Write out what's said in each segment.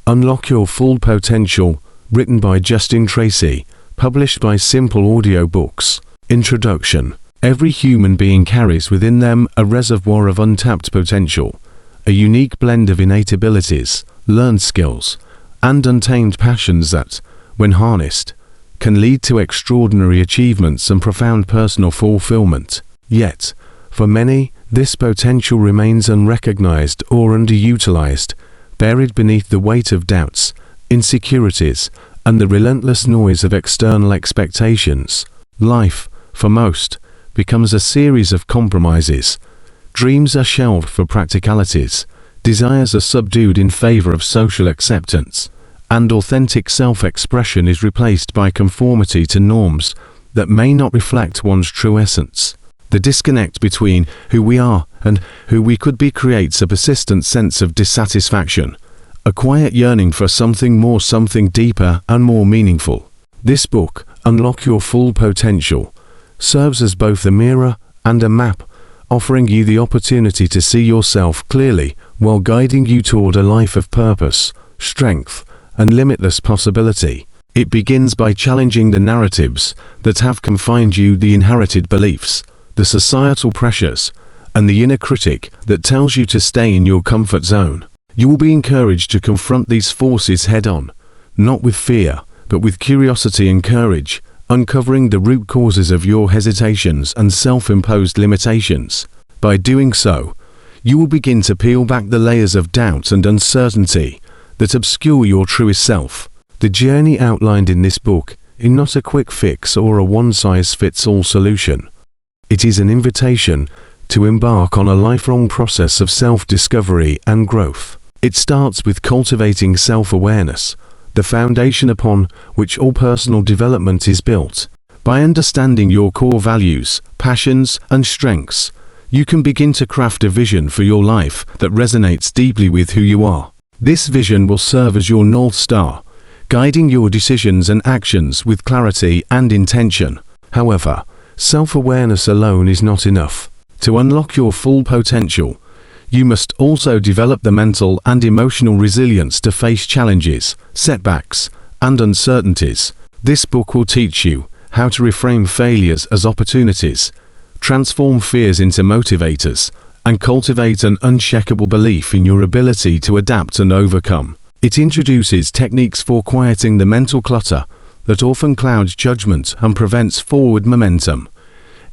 Unlock Your Full Potential, written by Justin Tracy, published by Simple Audiobooks. Introduction. Every human being carries within them a reservoir of untapped potential, a unique blend of innate abilities, learned skills, and untamed passions that, when harnessed, can lead to extraordinary achievements and profound personal fulfillment. Yet, for many, this potential remains unrecognized or underutilized, buried beneath the weight of doubts, insecurities, and the relentless noise of external expectations. Life, for most, becomes a series of compromises. Dreams are shelved for practicalities, desires are subdued in favor of social acceptance, and authentic self-expression is replaced by conformity to norms that may not reflect one's true essence. The disconnect between who we are and who we could be creates a persistent sense of dissatisfaction, a quiet yearning for something more, something deeper and more meaningful. This book, Unlock Your Full Potential, serves as both a mirror and a map, offering you the opportunity to see yourself clearly while guiding you toward a life of purpose, strength, and limitless possibility. It begins by challenging the narratives that have confined you, the inherited beliefs, the societal pressures, and the inner critic that tells you to stay in your comfort zone. You will be encouraged to confront these forces head-on, not with fear, but with curiosity and courage, uncovering the root causes of your hesitations and self-imposed limitations. By doing so, you will begin to peel back the layers of doubt and uncertainty that obscure your truest self. The journey outlined in this book is not a quick fix or a one-size-fits-all solution. It is an invitation to embark on a lifelong process of self-discovery and growth. It starts with cultivating self-awareness, the foundation upon which all personal development is built. By understanding your core values, passions, and strengths, you can begin to craft a vision for your life that resonates deeply with who you are. This vision will serve as your North Star, guiding your decisions and actions with clarity and intention. However, self-awareness alone is not enough. To unlock your full potential, you must also develop the mental and emotional resilience to face challenges, setbacks, and uncertainties. This book will teach you how to reframe failures as opportunities, transform fears into motivators, and cultivate an unshakable belief in your ability to adapt and overcome. It introduces techniques for quieting the mental clutter that often clouds judgment and prevents forward momentum,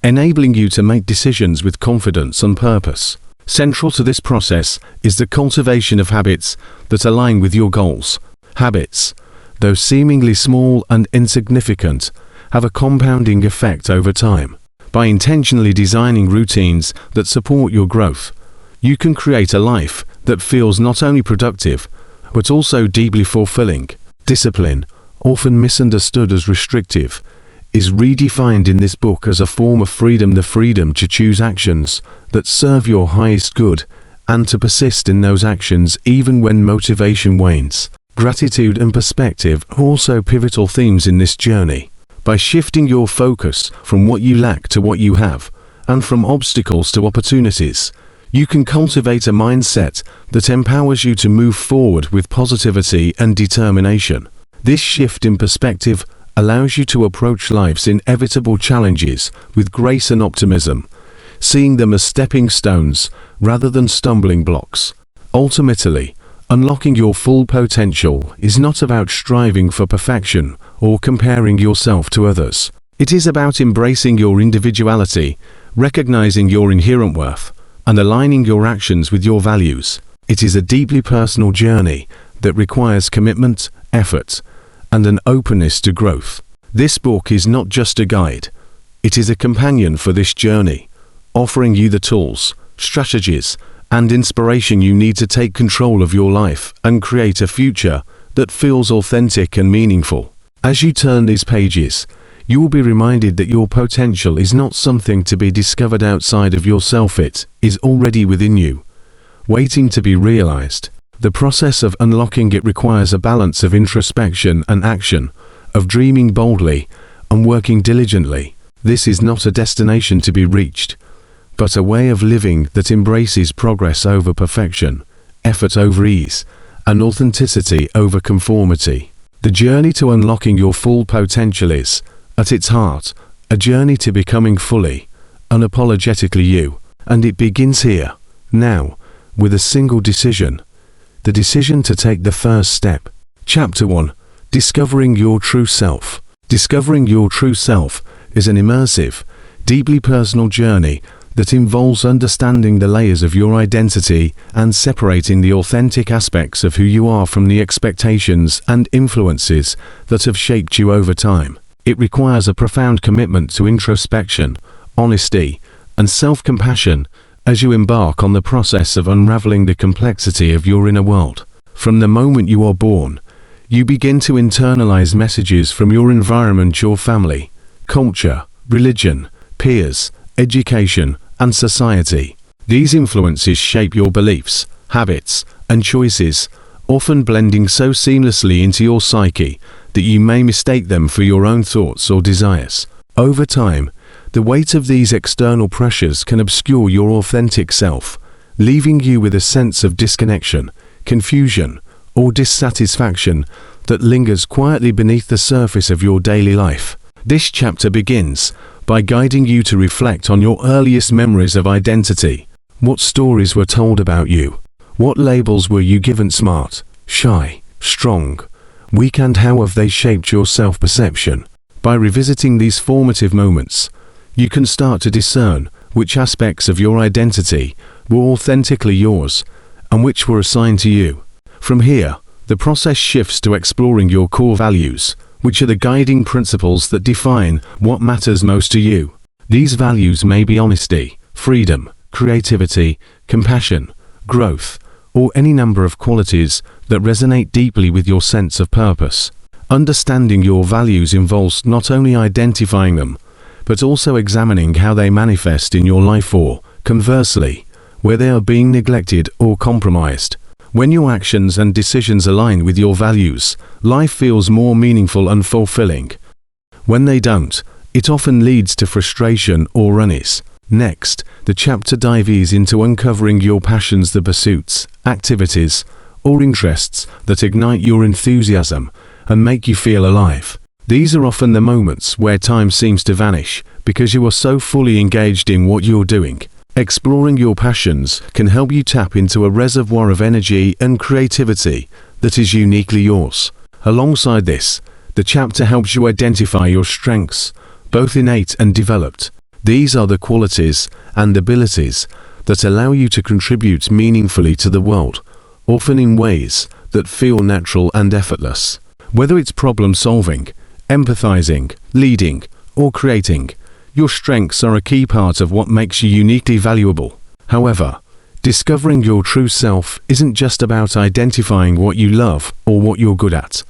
enabling you to make decisions with confidence and purpose. Central to this process is the cultivation of habits that align with your goals. Habits, though seemingly small and insignificant, have a compounding effect over time. By intentionally designing routines that support your growth, you can create a life that feels not only productive, but also deeply fulfilling. Discipline, often misunderstood as restrictive, is redefined in this book as a form of freedom, the freedom to choose actions that serve your highest good and to persist in those actions even when motivation wanes. Gratitude and perspective are also pivotal themes in this journey. By shifting your focus from what you lack to what you have, and from obstacles to opportunities, you can cultivate a mindset that empowers you to move forward with positivity and determination. This shift in perspective allows you to approach life's inevitable challenges with grace and optimism, seeing them as stepping stones rather than stumbling blocks. Ultimately, unlocking your full potential is not about striving for perfection or comparing yourself to others. It is about embracing your individuality, recognizing your inherent worth, and aligning your actions with your values. It is a deeply personal journey that requires commitment, effort, and an openness to growth. This book is not just a guide, it is a companion for this journey, offering you the tools, strategies, and inspiration you need to take control of your life and create a future that feels authentic and meaningful. As you turn these pages, you will be reminded that your potential is not something to be discovered outside of yourself. It is already within you, waiting to be realized. The process of unlocking it requires a balance of introspection and action, of dreaming boldly and working diligently. This is not a destination to be reached, but a way of living that embraces progress over perfection, effort over ease, and authenticity over conformity. The journey to unlocking your full potential is, at its heart, a journey to becoming fully, unapologetically you, and it begins here, now, with a single decision. The decision to take the first step. Chapter 1. Discovering your true self. Discovering your true self is an immersive, deeply personal journey that involves understanding the layers of your identity and separating the authentic aspects of who you are from the expectations and influences that have shaped you over time. It requires a profound commitment to introspection, honesty, and self-compassion as you embark on the process of unraveling the complexity of your inner world. From the moment you are born, you begin to internalize messages from your environment, your family, culture, religion, peers, education, and society. These influences shape your beliefs, habits, and choices, often blending so seamlessly into your psyche that you may mistake them for your own thoughts or desires. Over time, the weight of these external pressures can obscure your authentic self, leaving you with a sense of disconnection, confusion, or dissatisfaction that lingers quietly beneath the surface of your daily life. This chapter begins by guiding you to reflect on your earliest memories of identity. What stories were told about you? What labels were you given? Smart, shy, strong, weak, and how have they shaped your self-perception? By revisiting these formative moments, you can start to discern which aspects of your identity were authentically yours and which were assigned to you. From here, the process shifts to exploring your core values, which are the guiding principles that define what matters most to you. These values may be honesty, freedom, creativity, compassion, growth, or any number of qualities that resonate deeply with your sense of purpose. Understanding your values involves not only identifying them, but also examining how they manifest in your life or, conversely, where they are being neglected or compromised. When your actions and decisions align with your values, life feels more meaningful and fulfilling. When they don't, it often leads to frustration or unease. Next, the chapter dives into uncovering your passions, the pursuits, activities, or interests that ignite your enthusiasm and make you feel alive. These are often the moments where time seems to vanish because you are so fully engaged in what you're doing. Exploring your passions can help you tap into a reservoir of energy and creativity that is uniquely yours. Alongside this, the chapter helps you identify your strengths, both innate and developed. These are the qualities and abilities that allow you to contribute meaningfully to the world, often in ways that feel natural and effortless. Whether it's problem solving, empathizing, leading, or creating, your strengths are a key part of what makes you uniquely valuable. However, discovering your true self isn't just about identifying what you love or what you're good at.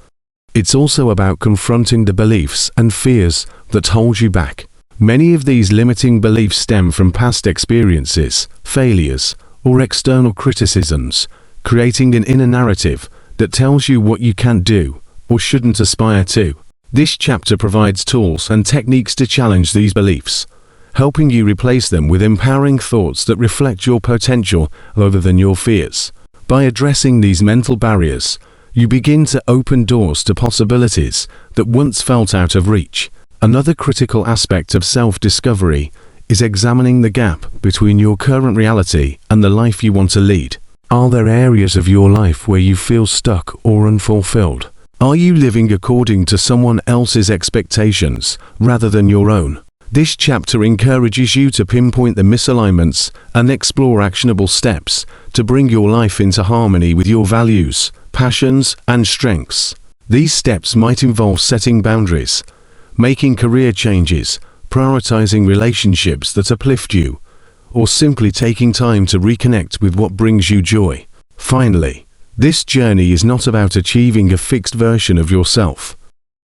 It's also about confronting the beliefs and fears that hold you back. Many of these limiting beliefs stem from past experiences, failures, or external criticisms, creating an inner narrative that tells you what you can't do or shouldn't aspire to. This chapter provides tools and techniques to challenge these beliefs, helping you replace them with empowering thoughts that reflect your potential rather than your fears. By addressing these mental barriers, you begin to open doors to possibilities that once felt out of reach. Another critical aspect of self-discovery is examining the gap between your current reality and the life you want to lead. Are there areas of your life where you feel stuck or unfulfilled? Are you living according to someone else's expectations rather than your own? This chapter encourages you to pinpoint the misalignments and explore actionable steps to bring your life into harmony with your values, passions, and strengths. These steps might involve setting boundaries, making career changes, prioritizing relationships that uplift you, or simply taking time to reconnect with what brings you joy. Finally, this journey is not about achieving a fixed version of yourself.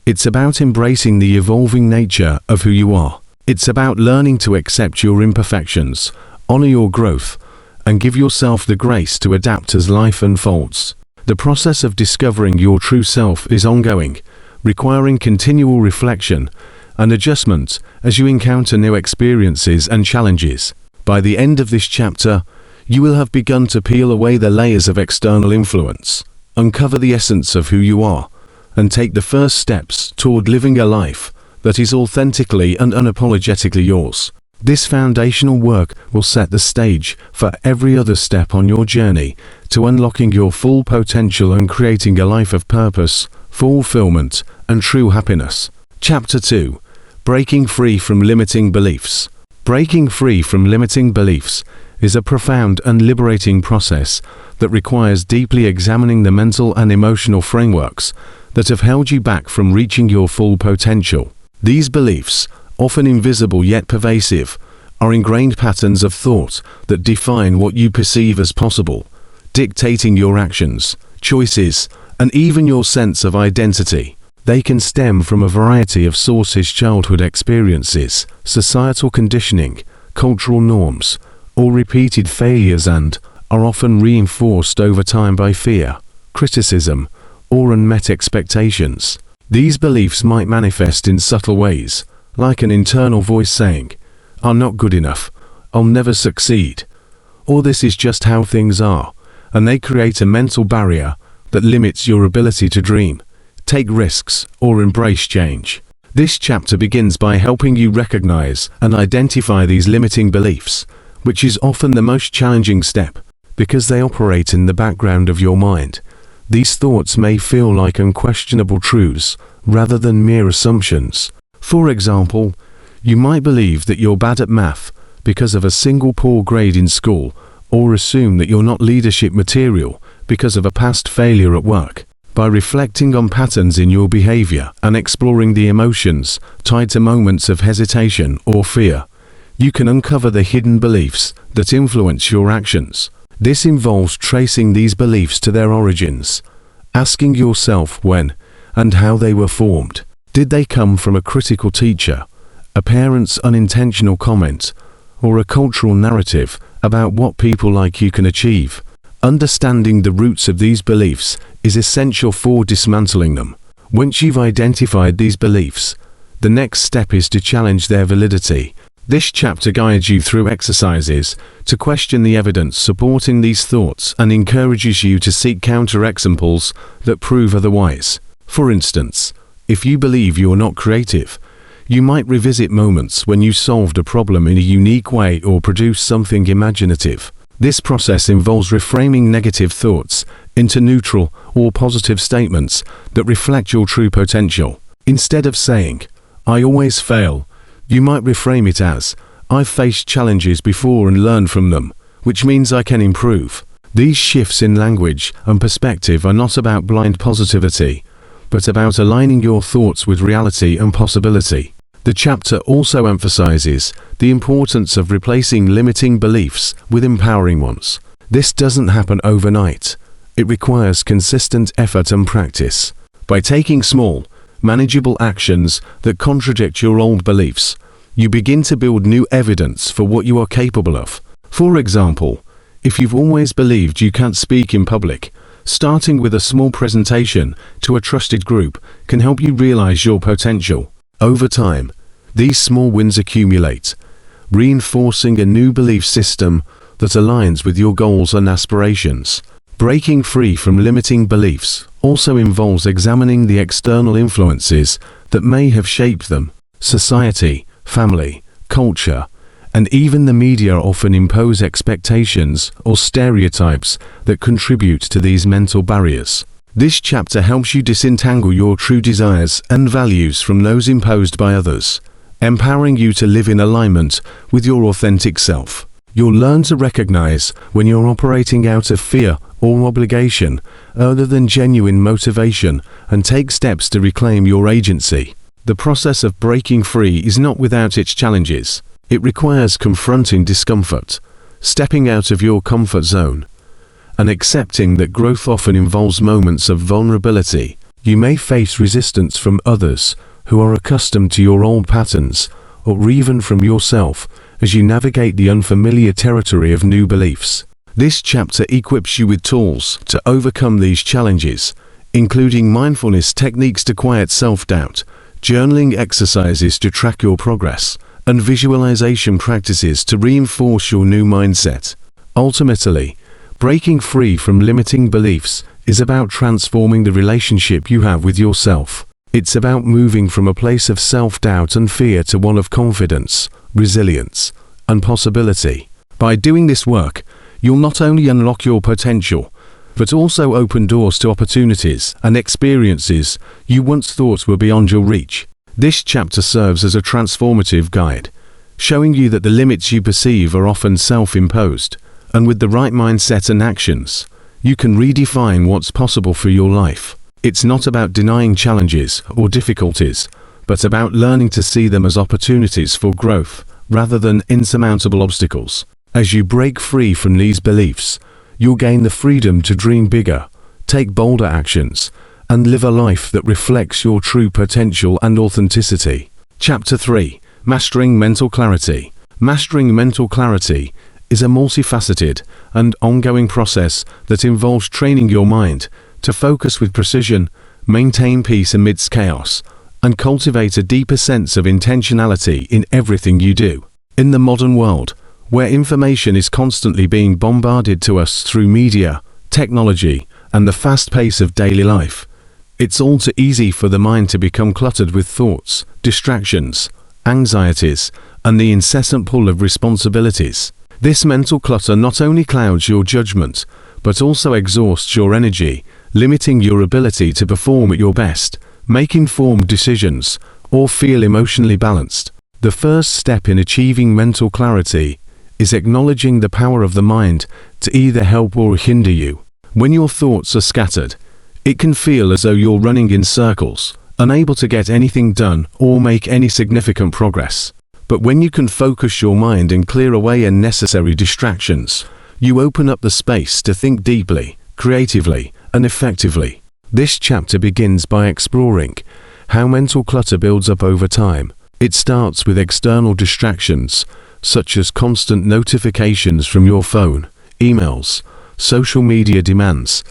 It's about embracing the evolving nature of who you are. It's about learning to accept your imperfections, honor your growth, and give yourself the grace to adapt as life unfolds. The process of discovering your true self is ongoing, requiring continual reflection and adjustment as you encounter new experiences and challenges. By the end of this chapter, you will have begun to peel away the layers of external influence, uncover the essence of who you are, and take the first steps toward living a life that is authentically and unapologetically yours. This foundational work will set the stage for every other step on your journey to unlocking your full potential and creating a life of purpose, fulfillment, and true happiness. Chapter 2. Breaking Free from Limiting Beliefs. Breaking free from limiting beliefs is a profound and liberating process that requires deeply examining the mental and emotional frameworks that have held you back from reaching your full potential. These beliefs, often invisible yet pervasive, are ingrained patterns of thought that define what you perceive as possible, dictating your actions, choices, and even your sense of identity. They can stem from a variety of sources: childhood experiences, societal conditioning, cultural norms, or repeated failures, and are often reinforced over time by fear, criticism, or unmet expectations. These beliefs might manifest in subtle ways, like an internal voice saying, "I'm not good enough, I'll never succeed," or "this is just how things are," and they create a mental barrier that limits your ability to dream, take risks, or embrace change. This chapter begins by helping you recognize and identify these limiting beliefs, which is often the most challenging step, because they operate in the background of your mind. These thoughts may feel like unquestionable truths rather than mere assumptions. For example, you might believe that you're bad at math because of a single poor grade in school, or assume that you're not leadership material because of a past failure at work. By reflecting on patterns in your behavior and exploring the emotions tied to moments of hesitation or fear, you can uncover the hidden beliefs that influence your actions. This involves tracing these beliefs to their origins, asking yourself when and how they were formed. Did they come from a critical teacher, a parent's unintentional comment, or a cultural narrative about what people like you can achieve? Understanding the roots of these beliefs is essential for dismantling them. Once you've identified these beliefs, the next step is to challenge their validity. This chapter guides you through exercises to question the evidence supporting these thoughts and encourages you to seek counter-examples that prove otherwise. For instance, if you believe you're not creative, you might revisit moments when you solved a problem in a unique way or produced something imaginative. This process involves reframing negative thoughts into neutral or positive statements that reflect your true potential. Instead of saying, "I always fail," you might reframe it as, "I've faced challenges before and learned from them, which means I can improve." These shifts in language and perspective are not about blind positivity, but about aligning your thoughts with reality and possibility. The chapter also emphasizes the importance of replacing limiting beliefs with empowering ones. This doesn't happen overnight. It requires consistent effort and practice. By taking small, manageable actions that contradict your old beliefs, you begin to build new evidence for what you are capable of. For example, if you've always believed you can't speak in public, starting with a small presentation to a trusted group can help you realize your potential. Over time, these small wins accumulate, reinforcing a new belief system that aligns with your goals and aspirations. Breaking free from limiting beliefs also involves examining the external influences that may have shaped them. Society, family, culture, and even the media often impose expectations or stereotypes that contribute to these mental barriers. This chapter helps you disentangle your true desires and values from those imposed by others, empowering you to live in alignment with your authentic self. You'll learn to recognize when you're operating out of fear or obligation other than genuine motivation and take steps to reclaim your agency. The process of breaking free is not without its challenges. It requires confronting discomfort, stepping out of your comfort zone, and accepting that growth often involves moments of vulnerability. You may face resistance from others who are accustomed to your old patterns, or even from yourself as you navigate the unfamiliar territory of new beliefs. This chapter equips you with tools to overcome these challenges, including mindfulness techniques to quiet self-doubt, journaling exercises to track your progress, and visualization practices to reinforce your new mindset. Ultimately, breaking free from limiting beliefs is about transforming the relationship you have with yourself. It's about moving from a place of self-doubt and fear to one of confidence, resilience, and possibility. By doing this work, you'll not only unlock your potential, but also open doors to opportunities and experiences you once thought were beyond your reach. This chapter serves as a transformative guide, showing you that the limits you perceive are often self-imposed, and with the right mindset and actions, you can redefine what's possible for your life. It's not about denying challenges or difficulties, but about learning to see them as opportunities for growth, rather than insurmountable obstacles. As you break free from these beliefs, you'll gain the freedom to dream bigger, take bolder actions, and live a life that reflects your true potential and authenticity. Chapter 3. Mastering Mental Clarity. Mastering mental clarity is a multifaceted and ongoing process that involves training your mind to focus with precision, maintain peace amidst chaos, and cultivate a deeper sense of intentionality in everything you do. In the modern world, where information is constantly being bombarded to us through media, technology, and the fast pace of daily life, it's all too easy for the mind to become cluttered with thoughts, distractions, anxieties, and the incessant pull of responsibilities. This mental clutter not only clouds your judgment, but also exhausts your energy, limiting your ability to perform at your best, make informed decisions, or feel emotionally balanced. The first step in achieving mental clarity is acknowledging the power of the mind to either help or hinder you. When your thoughts are scattered, it can feel as though you're running in circles, unable to get anything done or make any significant progress. But when you can focus your mind and clear away unnecessary distractions, you open up the space to think deeply, creatively, and effectively. This chapter begins by exploring how mental clutter builds up over time. It starts with external distractions, such as constant notifications from your phone, emails, social media demands,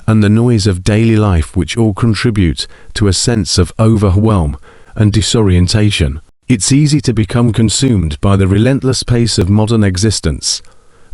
and the noise of daily life, which all contribute to a sense of overwhelm and disorientation. It's easy to become consumed by the relentless pace of modern existence,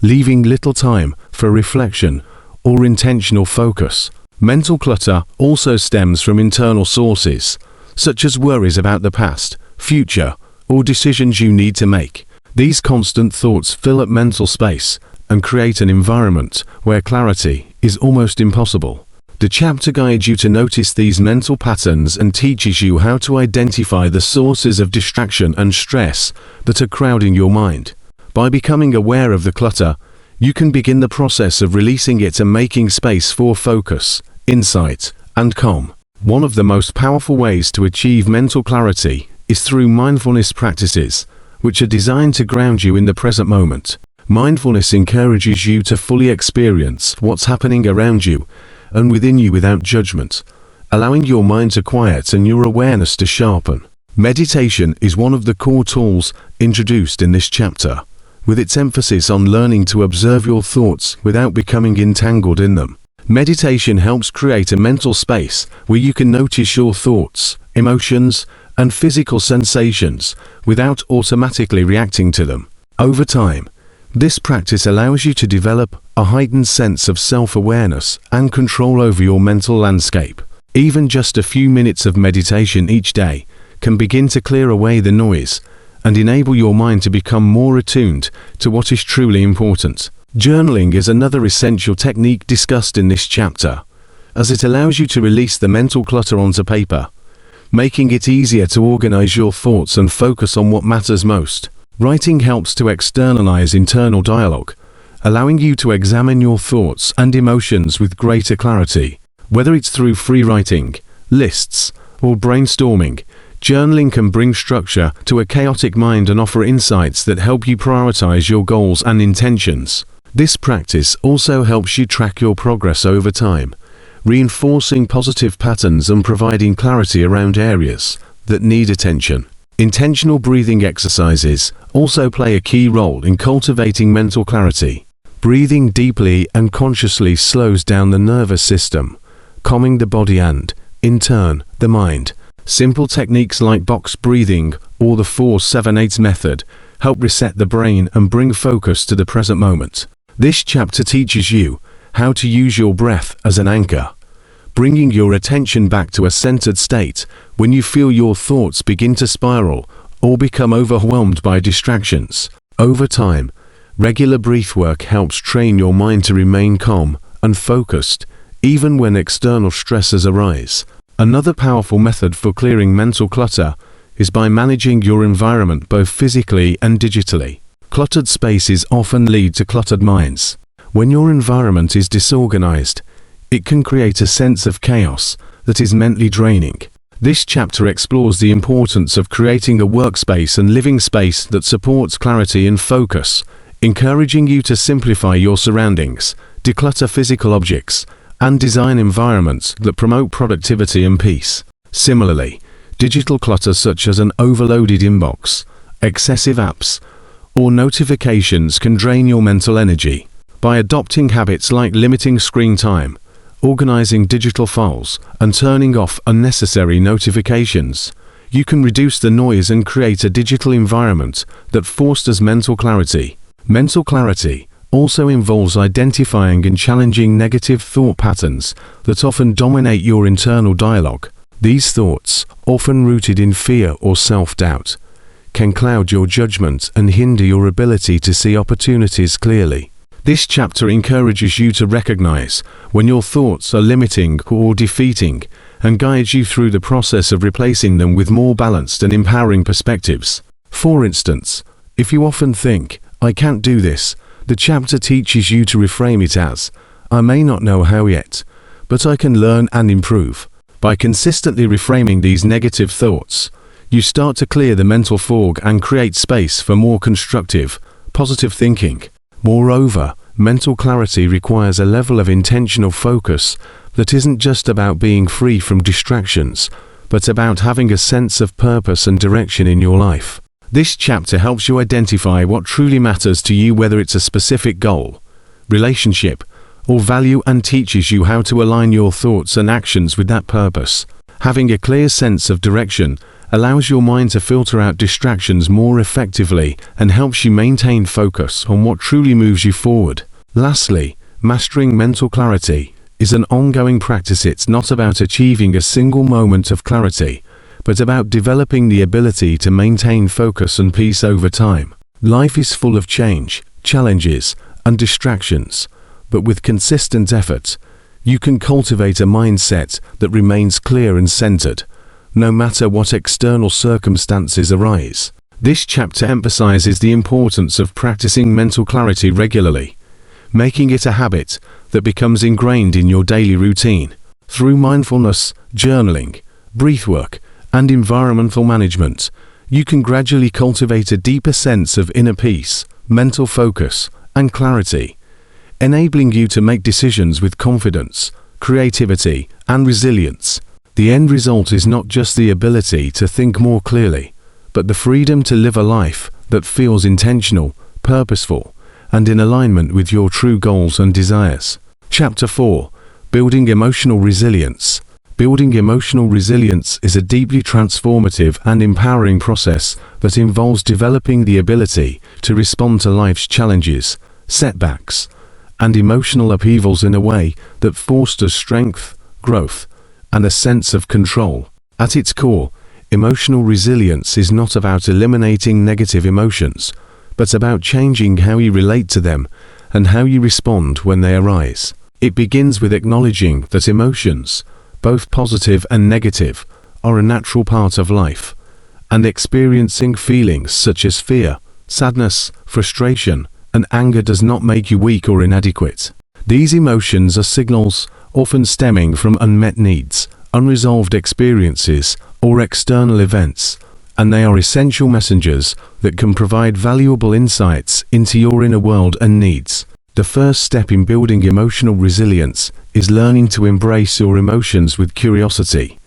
leaving little time for reflection or intentional focus. Mental clutter also stems from internal sources, such as worries about the past, future, or decisions you need to make. These constant thoughts fill up mental space and create an environment where clarity is almost impossible. The chapter guides you to notice these mental patterns and teaches you how to identify the sources of distraction and stress that are crowding your mind. By becoming aware of the clutter, you can begin the process of releasing it and making space for focus, insight, and calm. One of the most powerful ways to achieve mental clarity is through mindfulness practices, which are designed to ground you in the present moment. Mindfulness encourages you to fully experience what's happening around you and within you without judgment, allowing your mind to quiet and your awareness to sharpen. Meditation is one of the core tools introduced in this chapter, with its emphasis on learning to observe your thoughts without becoming entangled in them. Meditation helps create a mental space where you can notice your thoughts, emotions, and physical sensations without automatically reacting to them. Over time, this practice allows you to develop a heightened sense of self-awareness and control over your mental landscape. Even just a few minutes of meditation each day can begin to clear away the noise and enable your mind to become more attuned to what is truly important. Journaling is another essential technique discussed in this chapter, as it allows you to release the mental clutter onto paper, making it easier to organize your thoughts and focus on what matters most. Writing helps to externalize internal dialogue, allowing you to examine your thoughts and emotions with greater clarity. Whether it's through free writing, lists, or brainstorming, journaling can bring structure to a chaotic mind and offer insights that help you prioritize your goals and intentions. This practice also helps you track your progress over time, reinforcing positive patterns and providing clarity around areas that need attention. Intentional breathing exercises also play a key role in cultivating mental clarity. Breathing deeply and consciously slows down the nervous system, calming the body and, in turn, the mind. Simple techniques like box breathing or the 4-7-8 method help reset the brain and bring focus to the present moment. This chapter teaches you how to use your breath as an anchor, bringing your attention back to a centered state when you feel your thoughts begin to spiral or become overwhelmed by distractions. Over time, regular breath work helps train your mind to remain calm and focused, even when external stresses arise. Another powerful method for clearing mental clutter is by managing your environment both physically and digitally. Cluttered spaces often lead to cluttered minds. When your environment is disorganized, it can create a sense of chaos that is mentally draining. This chapter explores the importance of creating a workspace and living space that supports clarity and focus, encouraging you to simplify your surroundings, declutter physical objects, and design environments that promote productivity and peace. Similarly, digital clutter such as an overloaded inbox, excessive apps, or notifications can drain your mental energy. By adopting habits like limiting screen time, organizing digital files, and turning off unnecessary notifications, you can reduce the noise and create a digital environment that fosters mental clarity. Mental clarity also involves identifying and challenging negative thought patterns that often dominate your internal dialogue. These thoughts, often rooted in fear or self-doubt, can cloud your judgment and hinder your ability to see opportunities clearly. This chapter encourages you to recognize when your thoughts are limiting or defeating and guides you through the process of replacing them with more balanced and empowering perspectives. For instance, if you often think, "I can't do this," the chapter teaches you to reframe it as, "I may not know how yet, but I can learn and improve." By consistently reframing these negative thoughts, you start to clear the mental fog and create space for more constructive, positive thinking. Moreover, mental clarity requires a level of intentional focus that isn't just about being free from distractions, but about having a sense of purpose and direction in your life. This chapter helps you identify what truly matters to you, whether it's a specific goal, relationship, or value, and teaches you how to align your thoughts and actions with that purpose. Having a clear sense of direction allows your mind to filter out distractions more effectively and helps you maintain focus on what truly moves you forward. Lastly, mastering mental clarity is an ongoing practice. It's not about achieving a single moment of clarity, but about developing the ability to maintain focus and peace over time. Life is full of change, challenges, and distractions, but with consistent effort, you can cultivate a mindset that remains clear and centered, no matter what external circumstances arise. This chapter emphasizes the importance of practicing mental clarity regularly, making it a habit that becomes ingrained in your daily routine. Through mindfulness, journaling, breathwork, and environmental management, you can gradually cultivate a deeper sense of inner peace, mental focus, and clarity, enabling you to make decisions with confidence, creativity, and resilience. The end result is not just the ability to think more clearly, but the freedom to live a life that feels intentional, purposeful, and in alignment with your true goals and desires. Chapter 4: Building Emotional Resilience. Building emotional resilience is a deeply transformative and empowering process that involves developing the ability to respond to life's challenges, setbacks, and emotional upheavals in a way that fosters strength, growth, and a sense of control. At its core, emotional resilience is not about eliminating negative emotions, but about changing how you relate to them and how you respond when they arise. It begins with acknowledging that emotions, both positive and negative, are a natural part of life, and experiencing feelings such as fear, sadness, frustration, and anger does not make you weak or inadequate. These emotions are signals, often stemming from unmet needs, unresolved experiences, or external events, and they are essential messengers that can provide valuable insights into your inner world and needs. The first step in building emotional resilience is learning to embrace your emotions with curiosity,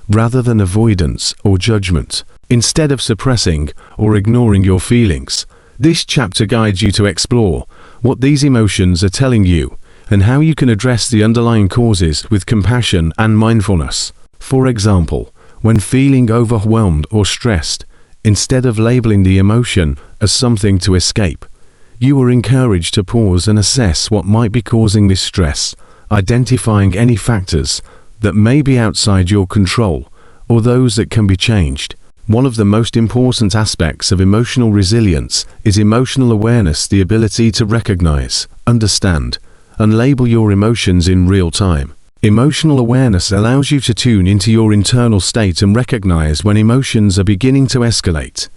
rather than avoidance or judgment. Instead of suppressing or ignoring your feelings, this chapter guides you to explore what these emotions are telling you and how you can address the underlying causes with compassion and mindfulness. For example, when feeling overwhelmed or stressed, instead of labeling the emotion as something to escape, You are encouraged to pause and assess what might be causing this stress, identifying any factors that may be outside your control or those that can be changed. One of the most important aspects of emotional resilience is emotional awareness, the ability to recognize, understand, and label your emotions in real time. Emotional awareness allows you to tune into your internal state and recognize when emotions are beginning to escalate,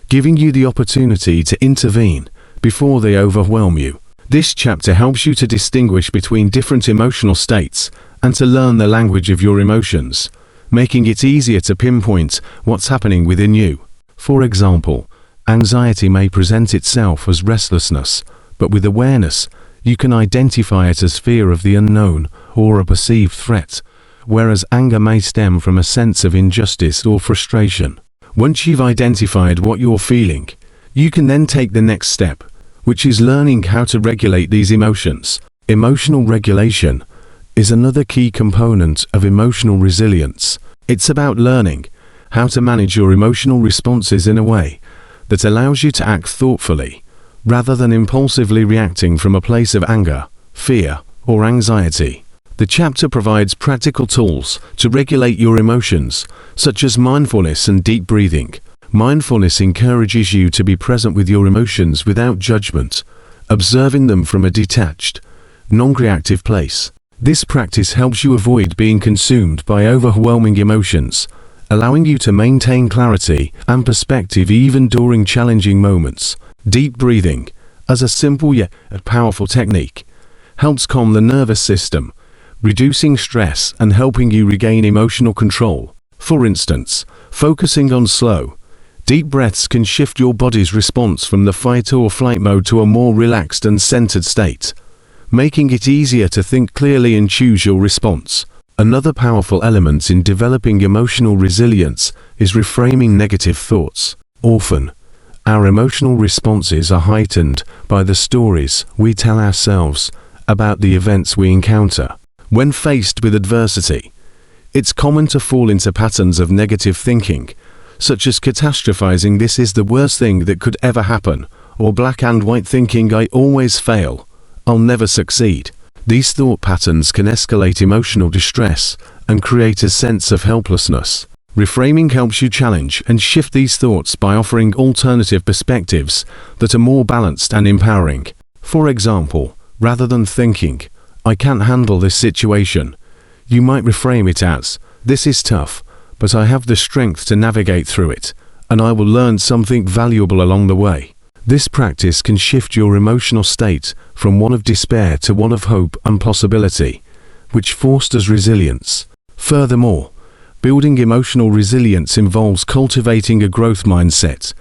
giving you the opportunity to intervene before they overwhelm you. This chapter helps you to distinguish between different emotional states and to learn the language of your emotions, making it easier to pinpoint what's happening within you. For example, anxiety may present itself as restlessness, but with awareness, you can identify it as fear of the unknown or a perceived threat, whereas anger may stem from a sense of injustice or frustration. Once you've identified what you're feeling, you can then take the next step, which is learning how to regulate these emotions. Emotional regulation is another key component of emotional resilience. It's about learning how to manage your emotional responses in a way that allows you to act thoughtfully, rather than impulsively reacting from a place of anger, fear, or anxiety. The chapter provides practical tools to regulate your emotions, such as mindfulness and deep breathing. Mindfulness encourages you to be present with your emotions without judgment, observing them from a detached, non-reactive place. This practice helps you avoid being consumed by overwhelming emotions, allowing you to maintain clarity and perspective even during challenging moments. Deep breathing, as a simple yet powerful technique, helps calm the nervous system, reducing stress and helping you regain emotional control. For instance, focusing on slow, deep breaths can shift your body's response from the fight or flight mode to a more relaxed and centered state, making it easier to think clearly and choose your response. Another powerful element in developing emotional resilience is reframing negative thoughts. Often, our emotional responses are heightened by the stories we tell ourselves about the events we encounter. When faced with adversity, it's common to fall into patterns of negative thinking, such as catastrophizing, "This is the worst thing that could ever happen," or black and white thinking, "I always fail, I'll never succeed." These thought patterns can escalate emotional distress and create a sense of helplessness. Reframing helps you challenge and shift these thoughts by offering alternative perspectives that are more balanced and empowering. For example, rather than thinking, "I can't handle this situation," you might reframe it as, "This is tough, but I have the strength to navigate through it, and I will learn something valuable along the way." This practice can shift your emotional state from one of despair to one of hope and possibility, which fosters resilience. Furthermore, building emotional resilience involves cultivating a growth mindset,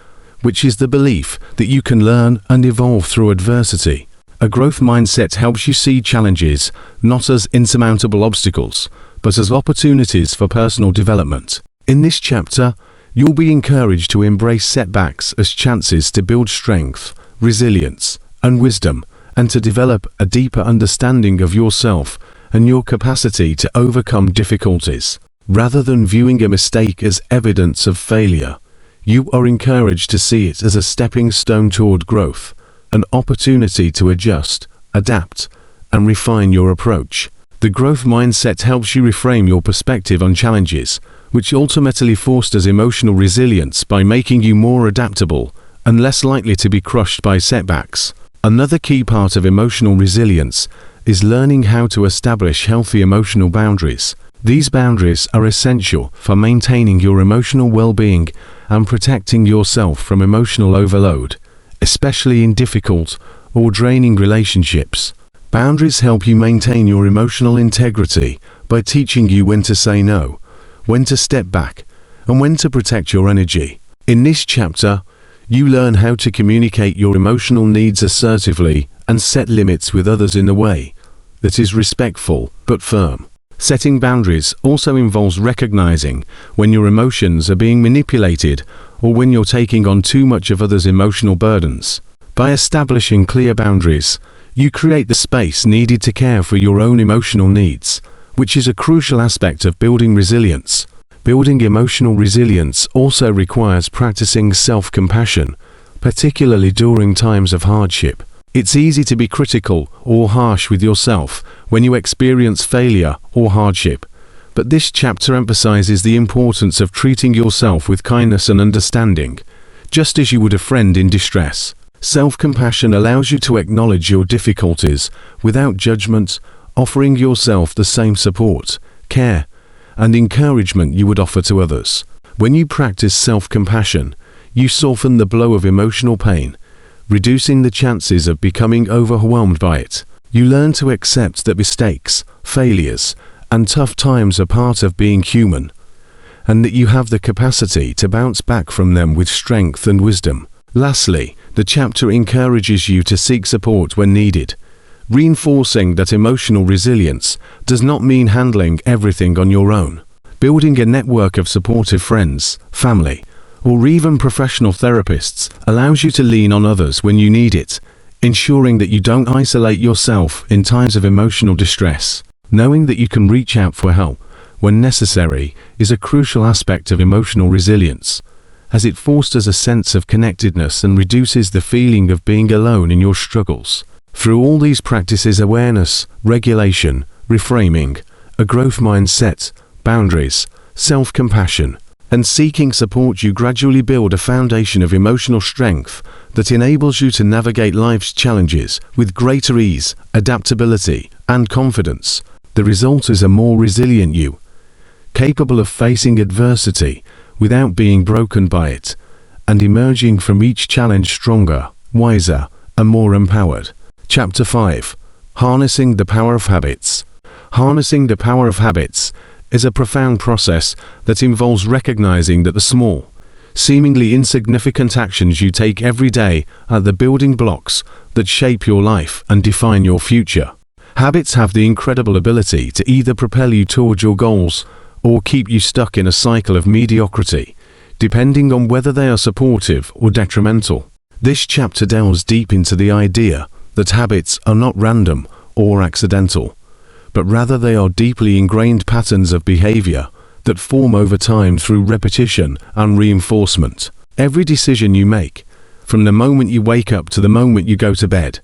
which is the belief that you can learn and evolve through adversity. A growth mindset helps you see challenges not as insurmountable obstacles, but as opportunities for personal development. In this chapter, you'll be encouraged to embrace setbacks as chances to build strength, resilience, and wisdom, and to develop a deeper understanding of yourself and your capacity to overcome difficulties. Rather than viewing a mistake as evidence of failure, you are encouraged to see it as a stepping stone toward growth, an opportunity to adjust, adapt, and refine your approach. The growth mindset helps you reframe your perspective on challenges, which ultimately fosters emotional resilience by making you more adaptable and less likely to be crushed by setbacks. Another key part of emotional resilience is learning how to establish healthy emotional boundaries. These boundaries are essential for maintaining your emotional well-being and protecting yourself from emotional overload, especially in difficult or draining relationships. Boundaries help you maintain your emotional integrity by teaching you when to say no, when to step back, and when to protect your energy. In this chapter, you learn how to communicate your emotional needs assertively and set limits with others in a way that is respectful but firm. Setting boundaries also involves recognizing when your emotions are being manipulated or when you're taking on too much of others' emotional burdens. By establishing clear boundaries, you create the space needed to care for your own emotional needs, which is a crucial aspect of building resilience. Building emotional resilience also requires practicing self-compassion, particularly during times of hardship. It's easy to be critical or harsh with yourself when you experience failure or hardship, but this chapter emphasizes the importance of treating yourself with kindness and understanding, just as you would a friend in distress. Self-compassion allows you to acknowledge your difficulties without judgment, offering yourself the same support, care, and encouragement you would offer to others. When you practice self-compassion, you soften the blow of emotional pain, reducing the chances of becoming overwhelmed by it. You learn to accept that mistakes, failures, and tough times are part of being human, and that you have the capacity to bounce back from them with strength and wisdom. Lastly, the chapter encourages you to seek support when needed, reinforcing that emotional resilience does not mean handling everything on your own. Building a network of supportive friends, family, or even professional therapists allows you to lean on others when you need it, ensuring that you don't isolate yourself in times of emotional distress. Knowing that you can reach out for help when necessary is a crucial aspect of emotional resilience, as it fosters a sense of connectedness and reduces the feeling of being alone in your struggles. Through all these practices, awareness, regulation, reframing, a growth mindset, boundaries, self-compassion, and seeking support, you gradually build a foundation of emotional strength that enables you to navigate life's challenges with greater ease, adaptability, and confidence. The result is a more resilient you, capable of facing adversity without being broken by it, and emerging from each challenge stronger, wiser, and more empowered. Chapter 5. Harnessing the Power of Habits. Harnessing the power of habits is a profound process that involves recognizing that the small, seemingly insignificant actions you take every day are the building blocks that shape your life and define your future. Habits have the incredible ability to either propel you toward your goals or keep you stuck in a cycle of mediocrity, depending on whether they are supportive or detrimental. This chapter delves deep into the idea that habits are not random or accidental, but rather they are deeply ingrained patterns of behavior that form over time through repetition and reinforcement. Every decision you make, from the moment you wake up to the moment you go to bed,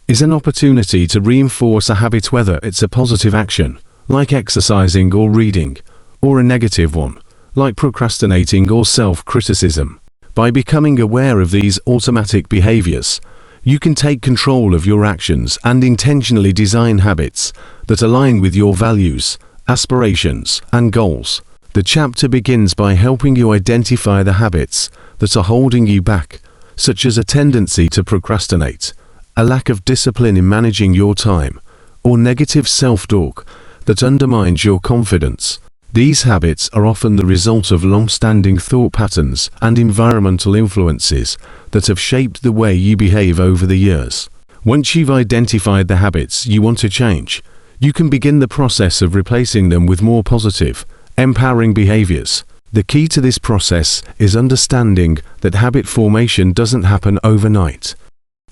is an opportunity to reinforce a habit, whether it's a positive action, like exercising or reading, or a negative one, like procrastinating or self-criticism. By becoming aware of these automatic behaviors, you can take control of your actions and intentionally design habits that align with your values, aspirations, and goals. The chapter begins by helping you identify the habits that are holding you back, such as a tendency to procrastinate, a lack of discipline in managing your time, or negative self-talk that undermines your confidence. These habits are often the result of long-standing thought patterns and environmental influences that have shaped the way you behave over the years. Once you've identified the habits you want to change, you can begin the process of replacing them with more positive, empowering behaviors. The key to this process is understanding that habit formation doesn't happen overnight.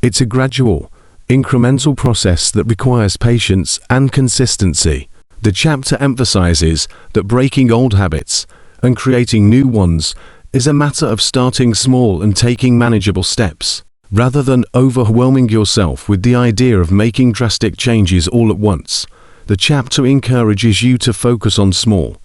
It's a gradual, incremental process that requires patience and consistency. The chapter emphasizes that breaking old habits and creating new ones is a matter of starting small and taking manageable steps, rather than overwhelming yourself with the idea of making drastic changes all at once. The chapter encourages you to focus on small,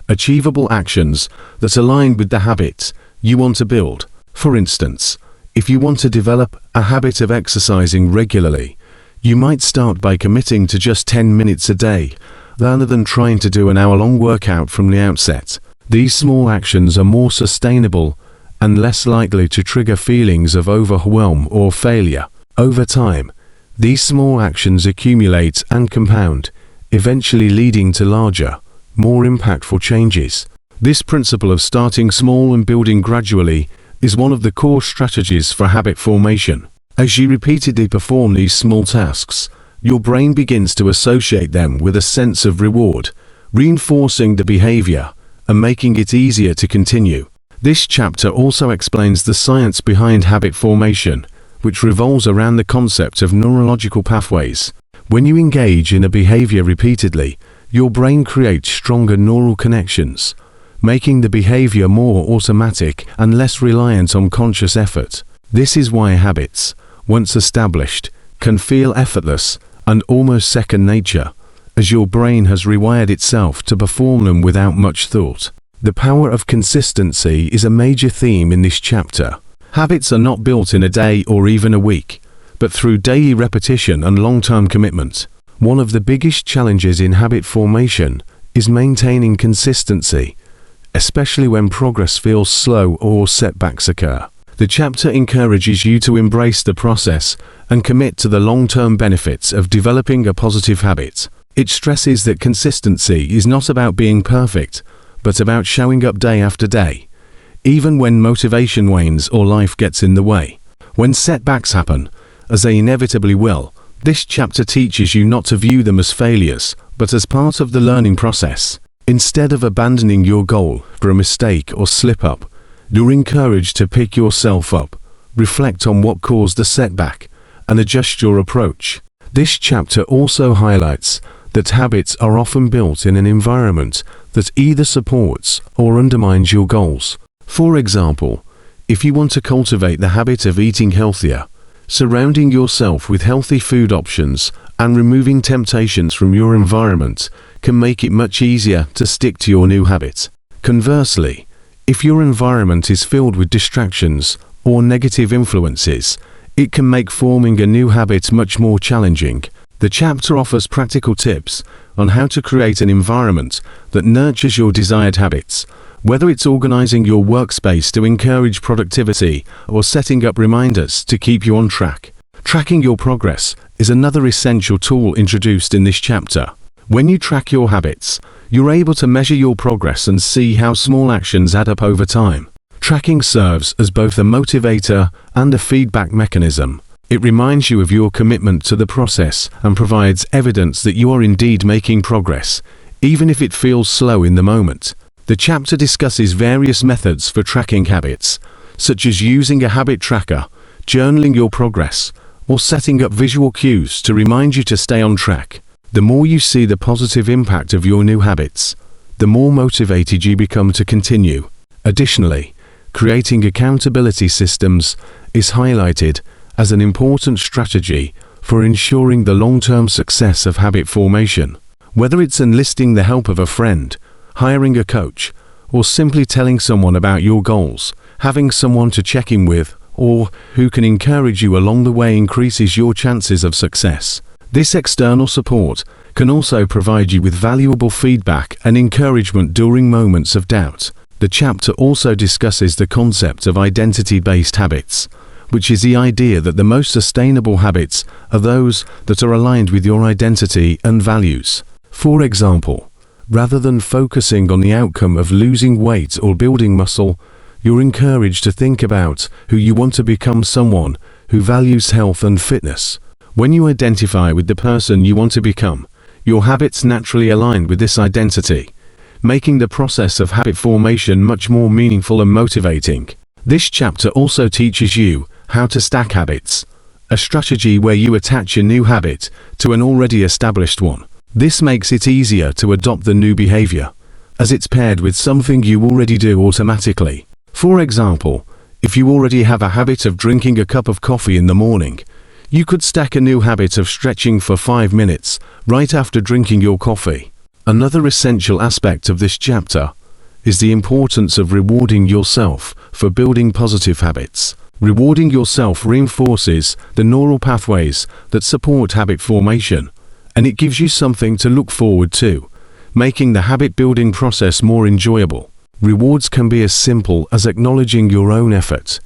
achievable actions that align with the habit you want to build. For instance, if you want to develop a habit of exercising regularly, you might start by committing to just 10 minutes a day, rather than trying to do an hour-long workout from the outset. These small actions are more sustainable and less likely to trigger feelings of overwhelm or failure. Over time, these small actions accumulate and compound, eventually leading to larger, more impactful changes. This principle of starting small and building gradually is one of the core strategies for habit formation. As you repeatedly perform these small tasks, your brain begins to associate them with a sense of reward, reinforcing the behavior and making it easier to continue. This chapter also explains the science behind habit formation, which revolves around the concept of neurological pathways. When you engage in a behavior repeatedly, your brain creates stronger neural connections, making the behavior more automatic and less reliant on conscious effort. This is why habits, once established, can feel effortless and almost second nature, as your brain has rewired itself to perform them without much thought. The power of consistency is a major theme in this chapter. Habits are not built in a day or even a week, but through daily repetition and long-term commitment. One of the biggest challenges in habit formation is maintaining consistency, especially when progress feels slow or setbacks occur. The chapter encourages you to embrace the process and commit to the long-term benefits of developing a positive habit. It stresses that consistency is not about being perfect, but about showing up day after day, even when motivation wanes or life gets in the way. When setbacks happen, as they inevitably will, this chapter teaches you not to view them as failures, but as part of the learning process. Instead of abandoning your goal for a mistake or slip-up, you're encouraged to pick yourself up, reflect on what caused the setback, and adjust your approach. This chapter also highlights that habits are often built in an environment that either supports or undermines your goals. For example, if you want to cultivate the habit of eating healthier, surrounding yourself with healthy food options and removing temptations from your environment can make it much easier to stick to your new habit. Conversely, if your environment is filled with distractions or negative influences, it can make forming a new habit much more challenging. The chapter offers practical tips on how to create an environment that nurtures your desired habits, whether it's organizing your workspace to encourage productivity or setting up reminders to keep you on track. Tracking your progress is another essential tool introduced in this chapter. When you track your habits, you're able to measure your progress and see how small actions add up over time. Tracking serves as both a motivator and a feedback mechanism. It reminds you of your commitment to the process and provides evidence that you are indeed making progress, even if it feels slow in the moment. The chapter discusses various methods for tracking habits, such as using a habit tracker, journaling your progress, or setting up visual cues to remind you to stay on track. The more you see the positive impact of your new habits, the more motivated you become to continue. Additionally, creating accountability systems is highlighted as an important strategy for ensuring the long-term success of habit formation. Whether it's enlisting the help of a friend, hiring a coach, or simply telling someone about your goals, having someone to check in with or who can encourage you along the way increases your chances of success. This external support can also provide you with valuable feedback and encouragement during moments of doubt. The chapter also discusses the concept of identity-based habits, which is the idea that the most sustainable habits are those that are aligned with your identity and values. For example, rather than focusing on the outcome of losing weight or building muscle, you're encouraged to think about who you want to become, someone who values health and fitness. When you identify with the person you want to become, your habits naturally align with this identity, making the process of habit formation much more meaningful and motivating. This chapter also teaches you how to stack habits, a strategy where you attach a new habit to an already established one. This makes it easier to adopt the new behavior, as it's paired with something you already do automatically. For example, if you already have a habit of drinking a cup of coffee in the morning, you could stack a new habit of stretching for 5 minutes right after drinking your coffee. Another essential aspect of this chapter is the importance of rewarding yourself for building positive habits. Rewarding yourself reinforces the neural pathways that support habit formation, and it gives you something to look forward to, making the habit-building process more enjoyable. Rewards can be as simple as acknowledging your own effort,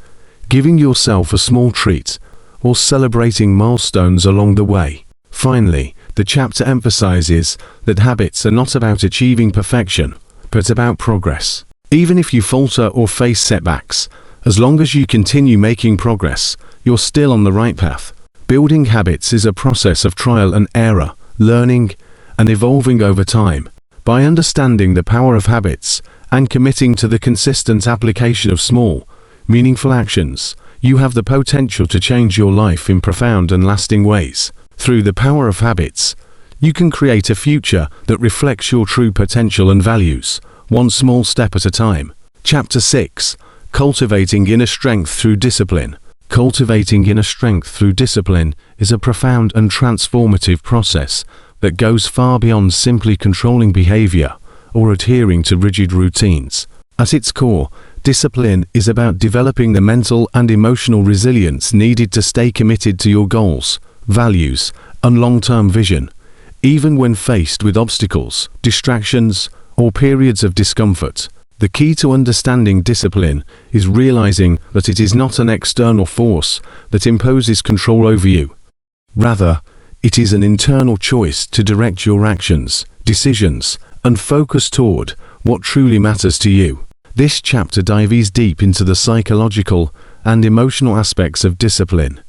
giving yourself a small treat, or celebrating milestones along the way. Finally, the chapter emphasizes that habits are not about achieving perfection, but about progress. Even if you falter or face setbacks, as long as you continue making progress, you're still on the right path. Building habits is a process of trial and error, learning and evolving over time. By understanding the power of habits and committing to the consistent application of small, meaningful actions, you have the potential to change your life in profound and lasting ways. Through the power of habits, you can create a future that reflects your true potential and values, one small step at a time. Chapter 6. Cultivating inner strength through discipline. Cultivating inner strength through discipline is a profound and transformative process that goes far beyond simply controlling behavior or adhering to rigid routines. At its core, discipline is about developing the mental and emotional resilience needed to stay committed to your goals, values, and long-term vision, even when faced with obstacles, distractions, or periods of discomfort. The key to understanding discipline is realizing that it is not an external force that imposes control over you. Rather, it is an internal choice to direct your actions, decisions, and focus toward what truly matters to you. This chapter dives deep into the psychological and emotional aspects of discipline,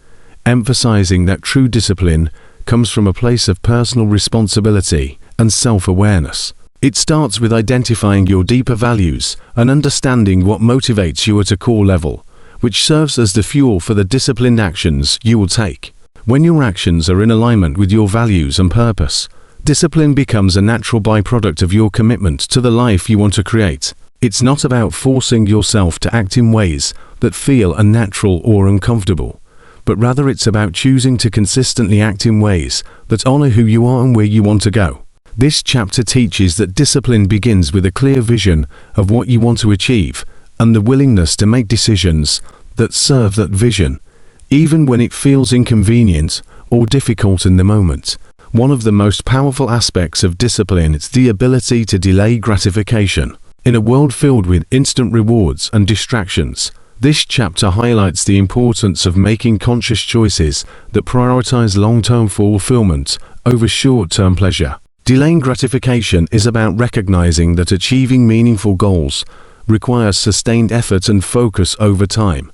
emphasizing that true discipline comes from a place of personal responsibility and self-awareness. It starts with identifying your deeper values and understanding what motivates you at a core level, which serves as the fuel for the disciplined actions you will take. When your actions are in alignment with your values and purpose, discipline becomes a natural byproduct of your commitment to the life you want to create. It's not about forcing yourself to act in ways that feel unnatural or uncomfortable, but rather it's about choosing to consistently act in ways that honor who you are and where you want to go. This chapter teaches that discipline begins with a clear vision of what you want to achieve and the willingness to make decisions that serve that vision, even when it feels inconvenient or difficult in the moment. One of the most powerful aspects of discipline is the ability to delay gratification. In a world filled with instant rewards and distractions, this chapter highlights the importance of making conscious choices that prioritize long-term fulfillment over short-term pleasure. Delaying gratification is about recognizing that achieving meaningful goals requires sustained effort and focus over time,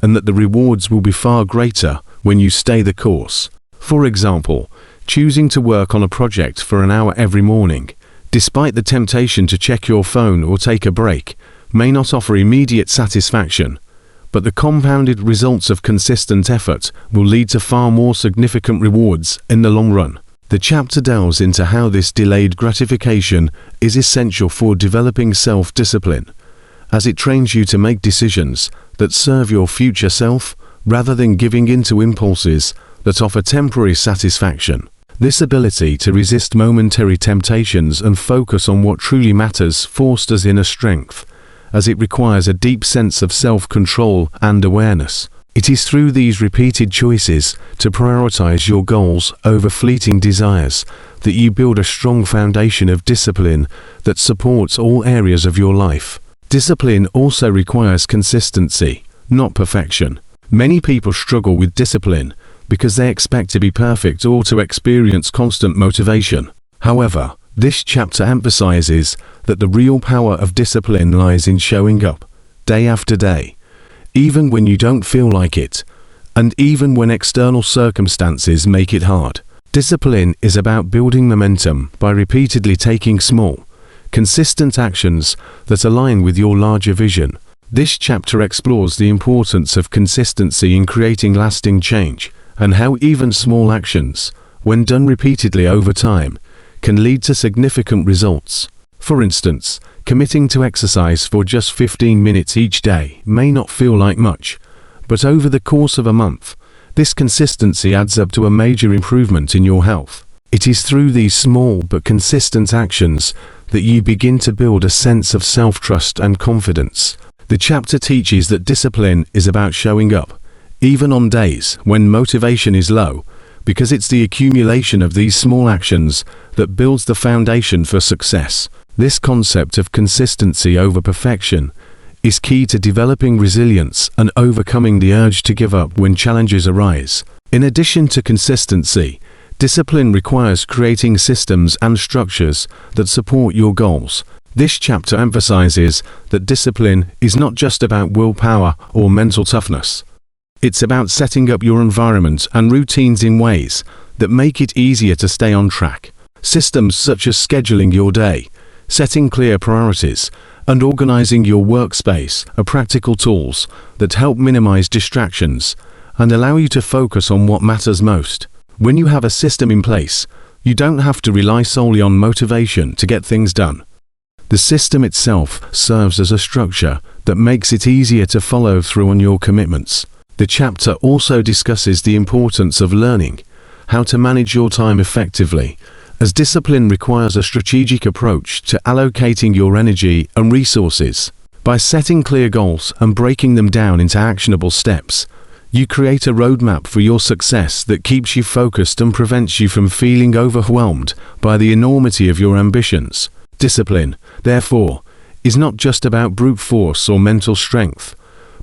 and that the rewards will be far greater when you stay the course. For example, choosing to work on a project for an hour every morning, despite the temptation to check your phone or take a break, may not offer immediate satisfaction, but the compounded results of consistent effort will lead to far more significant rewards in the long run. The chapter delves into how this delayed gratification is essential for developing self-discipline, as it trains you to make decisions that serve your future self rather than giving in to impulses that offer temporary satisfaction. This ability to resist momentary temptations and focus on what truly matters fosters inner strength, as it requires a deep sense of self-control and awareness. It is through these repeated choices to prioritize your goals over fleeting desires that you build a strong foundation of discipline that supports all areas of your life. Discipline also requires consistency, not perfection. Many people struggle with discipline because they expect to be perfect or to experience constant motivation. However, this chapter emphasizes that the real power of discipline lies in showing up, day after day, even when you don't feel like it, and even when external circumstances make it hard. Discipline is about building momentum by repeatedly taking small, consistent actions that align with your larger vision. This chapter explores the importance of consistency in creating lasting change, and how even small actions, when done repeatedly over time, can lead to significant results. For instance, committing to exercise for just 15 minutes each day may not feel like much, but over the course of a month, this consistency adds up to a major improvement in your health. It is through these small but consistent actions that you begin to build a sense of self-trust and confidence. The chapter teaches that discipline is about showing up, even on days when motivation is low, because it's the accumulation of these small actions that builds the foundation for success. This concept of consistency over perfection is key to developing resilience and overcoming the urge to give up when challenges arise. In addition to consistency, discipline requires creating systems and structures that support your goals. This chapter emphasizes that discipline is not just about willpower or mental toughness. It's about setting up your environment and routines in ways that make it easier to stay on track. Systems such as scheduling your day, setting clear priorities, and organizing your workspace are practical tools that help minimize distractions and allow you to focus on what matters most. When you have a system in place, you don't have to rely solely on motivation to get things done. The system itself serves as a structure that makes it easier to follow through on your commitments. The chapter also discusses the importance of learning how to manage your time effectively, as discipline requires a strategic approach to allocating your energy and resources. By setting clear goals and breaking them down into actionable steps, you create a roadmap for your success that keeps you focused and prevents you from feeling overwhelmed by the enormity of your ambitions. Discipline, therefore, is not just about brute force or mental strength,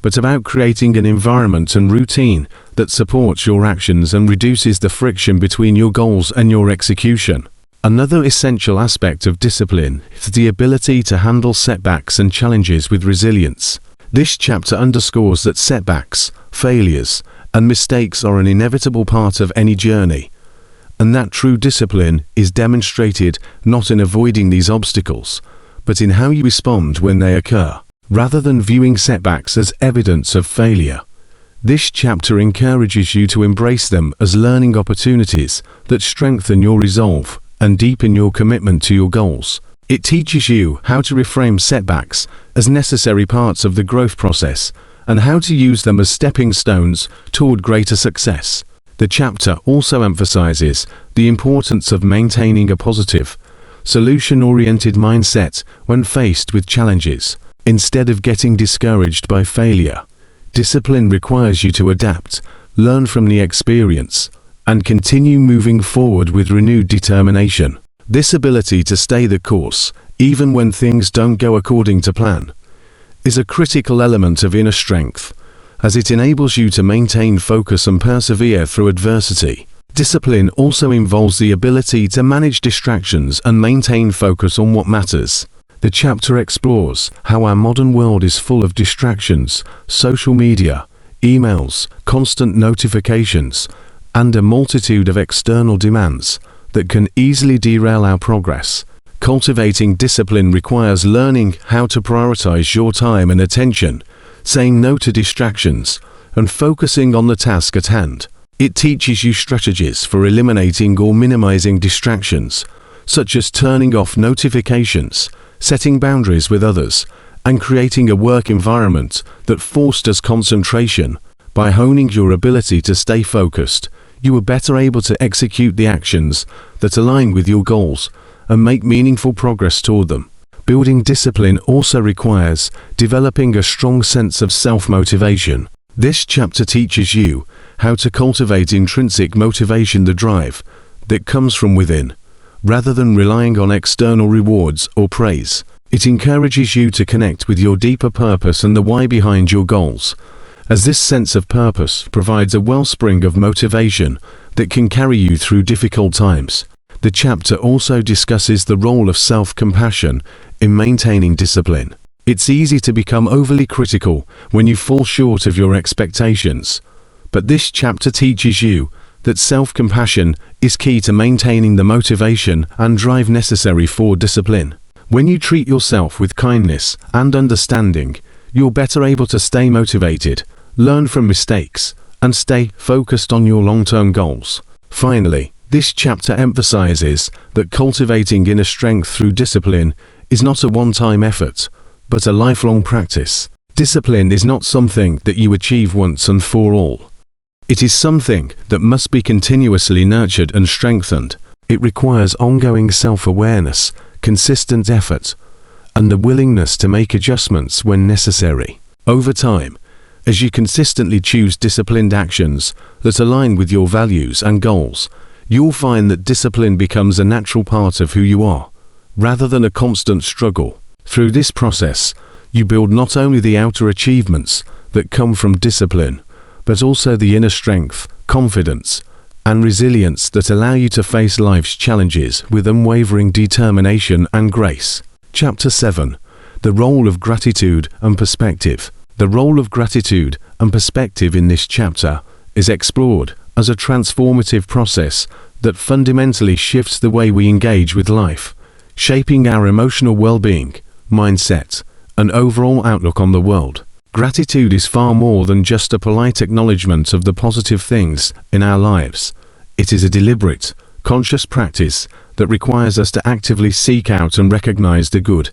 but about creating an environment and routine that supports your actions and reduces the friction between your goals and your execution. Another essential aspect of discipline is the ability to handle setbacks and challenges with resilience. This chapter underscores that setbacks, failures, and mistakes are an inevitable part of any journey, and that true discipline is demonstrated not in avoiding these obstacles, but in how you respond when they occur. Rather than viewing setbacks as evidence of failure, this chapter encourages you to embrace them as learning opportunities that strengthen your resolve and deepen your commitment to your goals. It teaches you how to reframe setbacks as necessary parts of the growth process and how to use them as stepping stones toward greater success. The chapter also emphasizes the importance of maintaining a positive, solution-oriented mindset when faced with challenges. Instead of getting discouraged by failure, discipline requires you to adapt, learn from the experience, and continue moving forward with renewed determination. This ability to stay the course, even when things don't go according to plan, is a critical element of inner strength, as it enables you to maintain focus and persevere through adversity. Discipline also involves the ability to manage distractions and maintain focus on what matters. The chapter explores how our modern world is full of distractions, social media, emails, constant notifications, and a multitude of external demands that can easily derail our progress. Cultivating discipline requires learning how to prioritize your time and attention, saying no to distractions, and focusing on the task at hand. It teaches you strategies for eliminating or minimizing distractions, such as turning off notifications, setting boundaries with others, and creating a work environment that fosters concentration. By honing your ability to stay focused, you are better able to execute the actions that align with your goals and make meaningful progress toward them. Building discipline also requires developing a strong sense of self-motivation. This chapter teaches you how to cultivate intrinsic motivation, the drive that comes from within, rather than relying on external rewards or praise. It encourages you to connect with your deeper purpose and the why behind your goals, as this sense of purpose provides a wellspring of motivation that can carry you through difficult times. The chapter also discusses the role of self-compassion in maintaining discipline. It's easy to become overly critical when you fall short of your expectations, but this chapter teaches you that self-compassion is key to maintaining the motivation and drive necessary for discipline. When you treat yourself with kindness and understanding, you're better able to stay motivated, learn from mistakes, and stay focused on your long-term goals. Finally, this chapter emphasizes that cultivating inner strength through discipline is not a one-time effort, but a lifelong practice. Discipline is not something that you achieve once and for all. It is something that must be continuously nurtured and strengthened. It requires ongoing self-awareness, consistent effort, and the willingness to make adjustments when necessary. Over time, as you consistently choose disciplined actions that align with your values and goals, you'll find that discipline becomes a natural part of who you are, rather than a constant struggle. Through this process, you build not only the outer achievements that come from discipline, but also the inner strength, confidence, and resilience that allow you to face life's challenges with unwavering determination and grace. Chapter 7. The role of gratitude and perspective. The role of gratitude and perspective in this chapter is explored as a transformative process that fundamentally shifts the way we engage with life, shaping our emotional well-being, mindset, and overall outlook on the world. Gratitude is far more than just a polite acknowledgement of the positive things in our lives. It is a deliberate, conscious practice that requires us to actively seek out and recognize the good,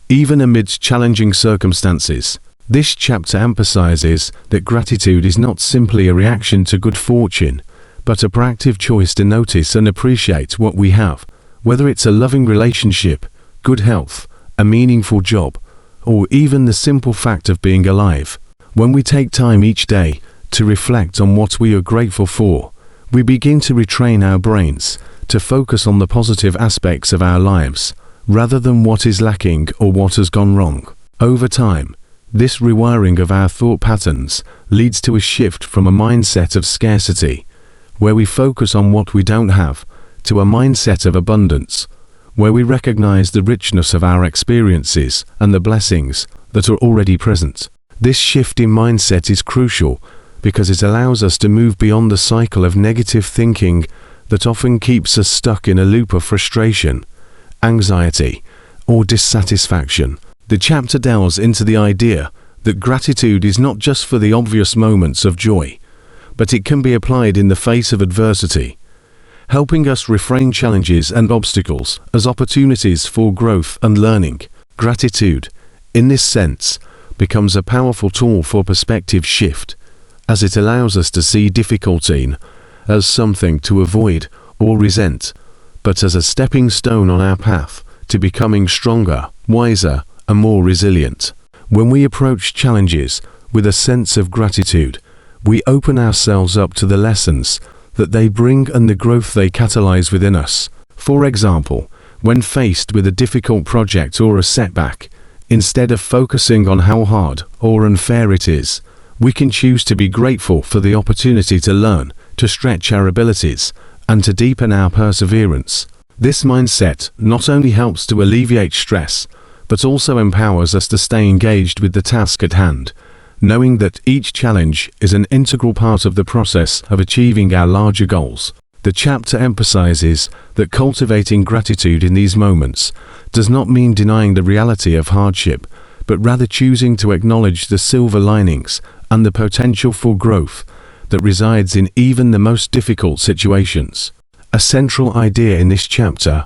even amidst challenging circumstances. This chapter emphasizes that gratitude is not simply a reaction to good fortune, but a proactive choice to notice and appreciate what we have, whether it's a loving relationship, good health, a meaningful job, or even the simple fact of being alive. When we take time each day to reflect on what we are grateful for, we begin to retrain our brains to focus on the positive aspects of our lives, rather than what is lacking or what has gone wrong. Over time, this rewiring of our thought patterns leads to a shift from a mindset of scarcity, where we focus on what we don't have, to a mindset of abundance, where we recognize the richness of our experiences and the blessings that are already present. This shift in mindset is crucial because it allows us to move beyond the cycle of negative thinking that often keeps us stuck in a loop of frustration, anxiety, or dissatisfaction. The chapter delves into the idea that gratitude is not just for the obvious moments of joy, but it can be applied in the face of adversity, helping us reframe challenges and obstacles as opportunities for growth and learning. Gratitude, in this sense, becomes a powerful tool for perspective shift, as it allows us to see difficulty as something to avoid or resent, but as a stepping stone on our path to becoming stronger, wiser, and more resilient. When we approach challenges with a sense of gratitude, we open ourselves up to the lessons that they bring and the growth they catalyze within us. For example, when faced with a difficult project or a setback, instead of focusing on how hard or unfair it is, we can choose to be grateful for the opportunity to learn, to stretch our abilities, and to deepen our perseverance. This mindset not only helps to alleviate stress, but also empowers us to stay engaged with the task at hand, knowing that each challenge is an integral part of the process of achieving our larger goals. The chapter emphasizes that cultivating gratitude in these moments does not mean denying the reality of hardship, but rather choosing to acknowledge the silver linings and the potential for growth that resides in even the most difficult situations. A central idea in this chapter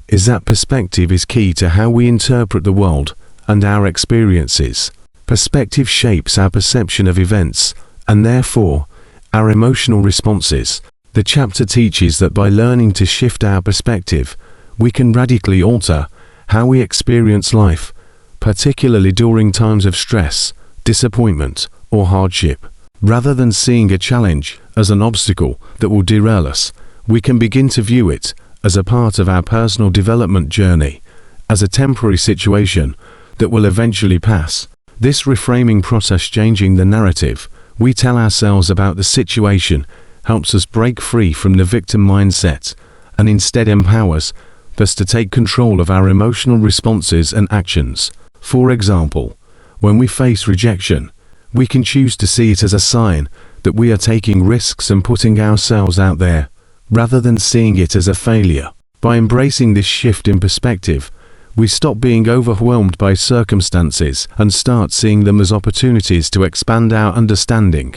is that perspective is key to how we interpret the world and our experiences. Perspective shapes our perception of events, and therefore, our emotional responses. The chapter teaches that by learning to shift our perspective, we can radically alter how we experience life, particularly during times of stress, disappointment, or hardship. Rather than seeing a challenge as an obstacle that will derail us, we can begin to view it as a part of our personal development journey, as a temporary situation that will eventually pass. This reframing process, changing the narrative we tell ourselves about the situation, helps us break free from the victim mindset and instead empowers us to take control of our emotional responses and actions. For example, when we face rejection, we can choose to see it as a sign that we are taking risks and putting ourselves out there, rather than seeing it as a failure. By embracing this shift in perspective, we stop being overwhelmed by circumstances and start seeing them as opportunities to expand our understanding,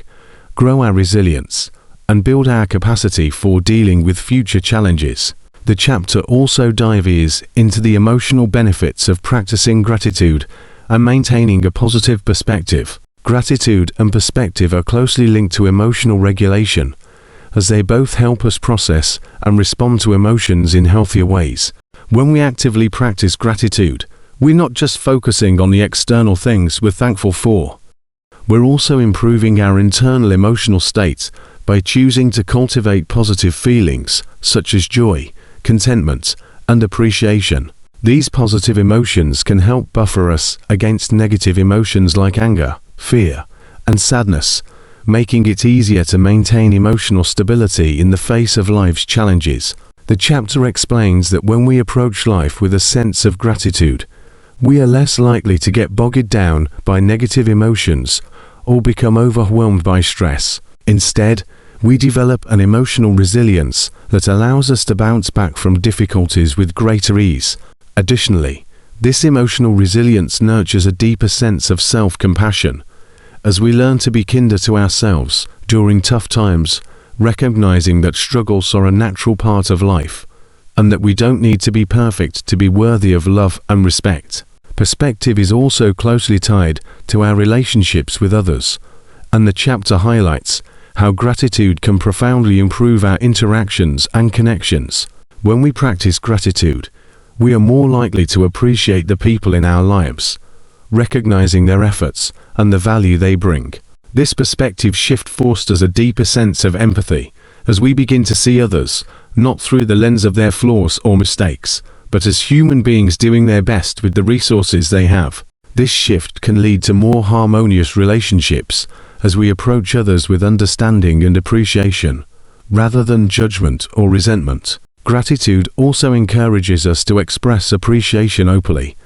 grow our resilience, and build our capacity for dealing with future challenges. The chapter also dives into the emotional benefits of practicing gratitude and maintaining a positive perspective. Gratitude and perspective are closely linked to emotional regulation, as they both help us process and respond to emotions in healthier ways. When we actively practice gratitude, we're not just focusing on the external things we're thankful for. We're also improving our internal emotional state by choosing to cultivate positive feelings such as joy, contentment, and appreciation. These positive emotions can help buffer us against negative emotions like anger, fear, and sadness, making it easier to maintain emotional stability in the face of life's challenges. The chapter explains that when we approach life with a sense of gratitude, we are less likely to get bogged down by negative emotions or become overwhelmed by stress. Instead, we develop an emotional resilience that allows us to bounce back from difficulties with greater ease. Additionally, this emotional resilience nurtures a deeper sense of self-compassion, as we learn to be kinder to ourselves during tough times, recognizing that struggles are a natural part of life, and that we don't need to be perfect to be worthy of love and respect. Perspective is also closely tied to our relationships with others, and the chapter highlights how gratitude can profoundly improve our interactions and connections. When we practice gratitude, we are more likely to appreciate the people in our lives, recognizing their efforts and the value they bring. This perspective shift fosters a deeper sense of empathy as we begin to see others not through the lens of their flaws or mistakes, but as human beings doing their best with the resources they have. This shift can lead to more harmonious relationships as we approach others with understanding and appreciation, rather than judgment or resentment. Gratitude also encourages us to express appreciation openly,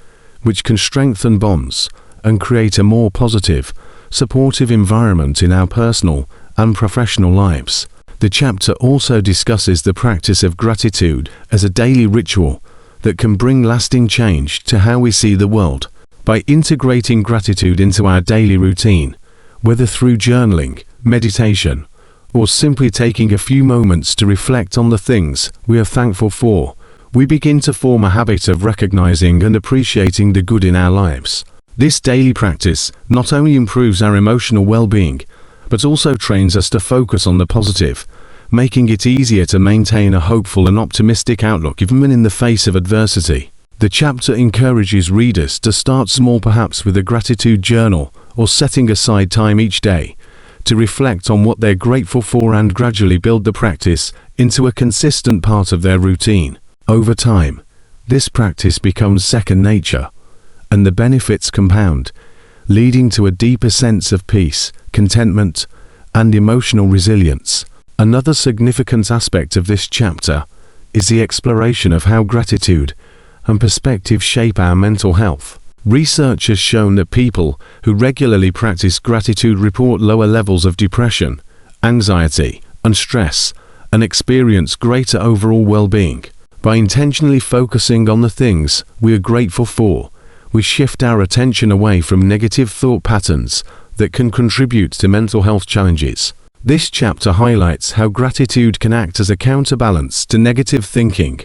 which can strengthen bonds and create a more positive, supportive environment in our personal and professional lives. The chapter also discusses the practice of gratitude as a daily ritual that can bring lasting change to how we see the world. By integrating gratitude into our daily routine, whether through journaling, meditation, or simply taking a few moments to reflect on the things we are thankful for, we begin to form a habit of recognizing and appreciating the good in our lives. This daily practice not only improves our emotional well-being, but also trains us to focus on the positive, making it easier to maintain a hopeful and optimistic outlook even in the face of adversity. The chapter encourages readers to start small, perhaps with a gratitude journal or setting aside time each day to reflect on what they're grateful for and gradually build the practice into a consistent part of their routine. Over time, this practice becomes second nature, and the benefits compound, leading to a deeper sense of peace, contentment, and emotional resilience. Another significant aspect of this chapter is the exploration of how gratitude and perspective shape our mental health. Research has shown that people who regularly practice gratitude report lower levels of depression, anxiety, and stress, and experience greater overall well-being. By intentionally focusing on the things we are grateful for, we shift our attention away from negative thought patterns that can contribute to mental health challenges. This chapter highlights how gratitude can act as a counterbalance to negative thinking,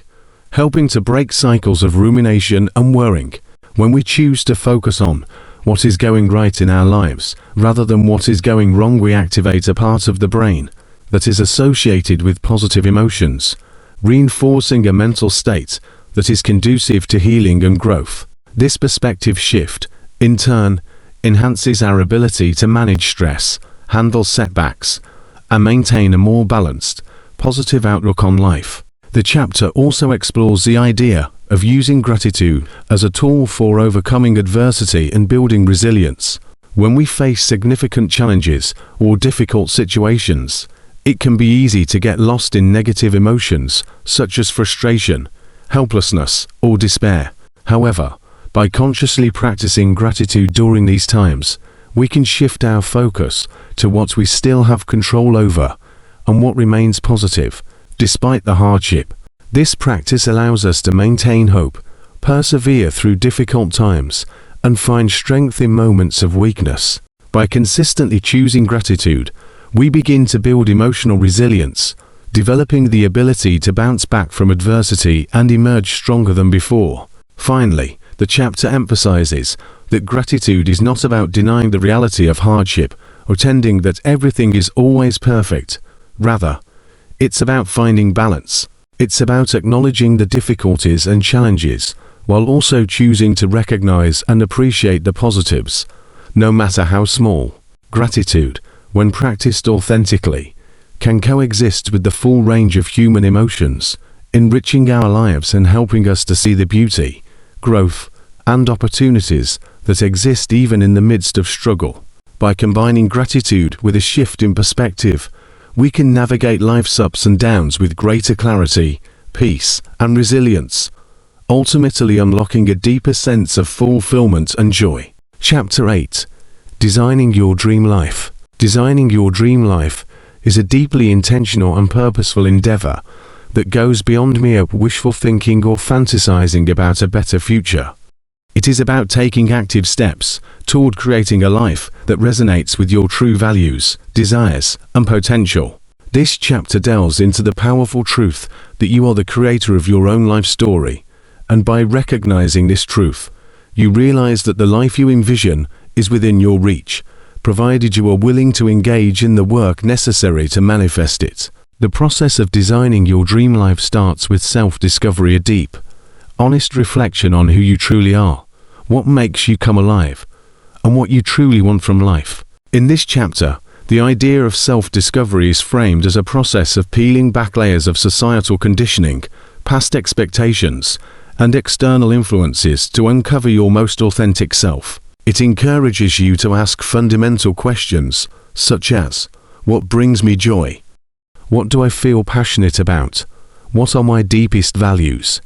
helping to break cycles of rumination and worrying. When we choose to focus on what is going right in our lives, rather than what is going wrong, we activate a part of the brain that is associated with positive emotions, reinforcing a mental state that is conducive to healing and growth. This perspective shift, in turn, enhances our ability to manage stress, handle setbacks, and maintain a more balanced, positive outlook on life. The chapter also explores the idea of using gratitude as a tool for overcoming adversity and building resilience. When we face significant challenges or difficult situations, it can be easy to get lost in negative emotions such as frustration, helplessness, or despair. However, by consciously practicing gratitude during these times, we can shift our focus to what we still have control over and what remains positive, despite the hardship. This practice allows us to maintain hope, persevere through difficult times, and find strength in moments of weakness. By consistently choosing gratitude, we begin to build emotional resilience, developing the ability to bounce back from adversity and emerge stronger than before. Finally, the chapter emphasizes that gratitude is not about denying the reality of hardship or pretending that everything is always perfect. Rather, it's about finding balance. It's about acknowledging the difficulties and challenges, while also choosing to recognize and appreciate the positives, no matter how small. Gratitude, when practiced authentically, can coexist with the full range of human emotions, enriching our lives and helping us to see the beauty, growth, and opportunities that exist even in the midst of struggle. By combining gratitude with a shift in perspective, we can navigate life's ups and downs with greater clarity, peace, and resilience, ultimately unlocking a deeper sense of fulfillment and joy. Chapter 8. Designing Your Dream Life. Designing your dream life is a deeply intentional and purposeful endeavor that goes beyond mere wishful thinking or fantasizing about a better future. It is about taking active steps toward creating a life that resonates with your true values, desires, and potential. This chapter delves into the powerful truth that you are the creator of your own life story, and by recognizing this truth, You realize that the life you envision is within your reach, provided you are willing to engage in the work necessary to manifest it. The process of designing your dream life starts with self-discovery, a deep, honest reflection on who you truly are, what makes you come alive, and what you truly want from life. In this chapter, the idea of self-discovery is framed as a process of peeling back layers of societal conditioning, past expectations, and external influences to uncover your most authentic self. It encourages you to ask fundamental questions, such as, what brings me joy? What do I feel passionate about? What are my deepest values?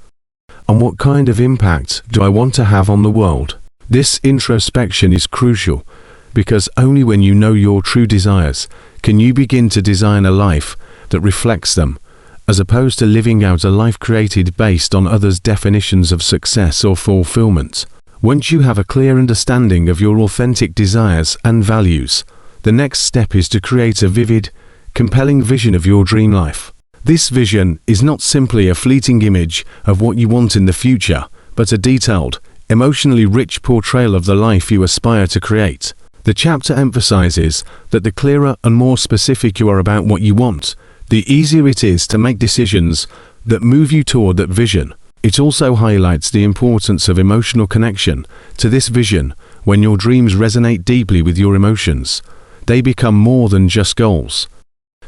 And what kind of impact do I want to have on the world? This introspection is crucial, because only when you know your true desires can you begin to design a life that reflects them, as opposed to living out a life created based on others' definitions of success or fulfillment. Once you have a clear understanding of your authentic desires and values, the next step is to create a vivid, compelling vision of your dream life. This vision is not simply a fleeting image of what you want in the future, but a detailed, emotionally rich portrayal of the life you aspire to create. The chapter emphasizes that the clearer and more specific you are about what you want, the easier it is to make decisions that move you toward that vision. It also highlights the importance of emotional connection to this vision. When your dreams resonate deeply with your emotions, they become more than just goals.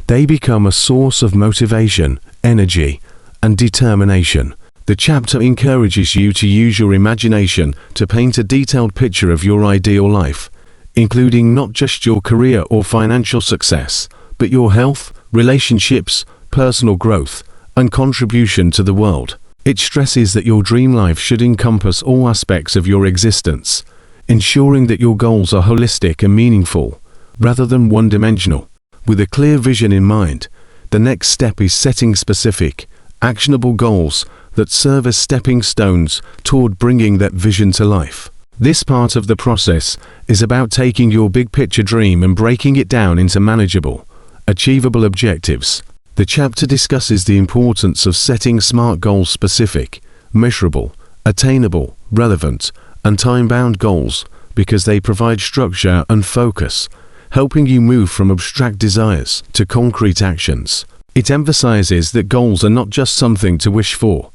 They become a source of motivation, energy, and determination. The chapter encourages you to use your imagination to paint a detailed picture of your ideal life, including not just your career or financial success, but your health, relationships, personal growth, and contribution to the world. It stresses that your dream life should encompass all aspects of your existence, ensuring that your goals are holistic and meaningful, rather than one-dimensional. With a clear vision in mind, the next step is setting specific, actionable goals that serve as stepping stones toward bringing that vision to life. This part of the process is about taking your big picture dream and breaking it down into manageable, achievable objectives. The chapter discusses the importance of setting SMART goals: specific, measurable, attainable, relevant, and time-bound goals, because they provide structure and focus, helping you move from abstract desires to concrete actions. It emphasizes that goals are not just something to wish for.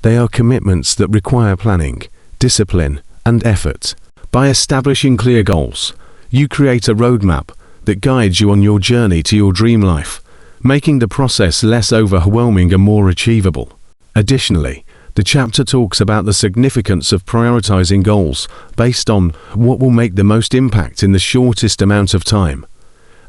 They are commitments that require planning, discipline, and effort. By establishing clear goals, you create a roadmap that guides you on your journey to your dream life, making the process less overwhelming and more achievable. Additionally, the chapter talks about the significance of prioritizing goals based on what will make the most impact in the shortest amount of time,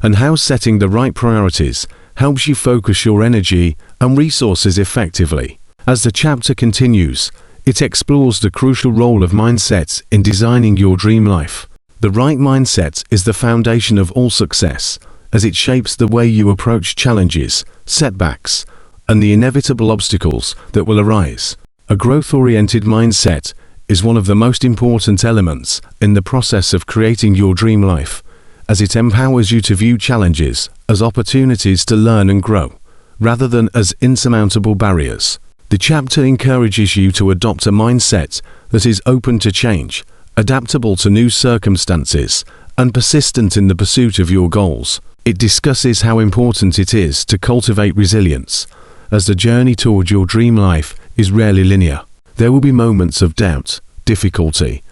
and how setting the right priorities helps you focus your energy and resources effectively. As the chapter continues, it explores the crucial role of mindset in designing your dream life. The right mindset is the foundation of all success, as it shapes the way you approach challenges, setbacks, and the inevitable obstacles that will arise. A growth-oriented mindset is one of the most important elements in the process of creating your dream life, as it empowers you to view challenges as opportunities to learn and grow, rather than as insurmountable barriers. The chapter encourages you to adopt a mindset that is open to change, adaptable to new circumstances, and persistent in the pursuit of your goals. It discusses how important it is to cultivate resilience, as the journey toward your dream life is rarely linear. There will be moments of doubt, difficulty,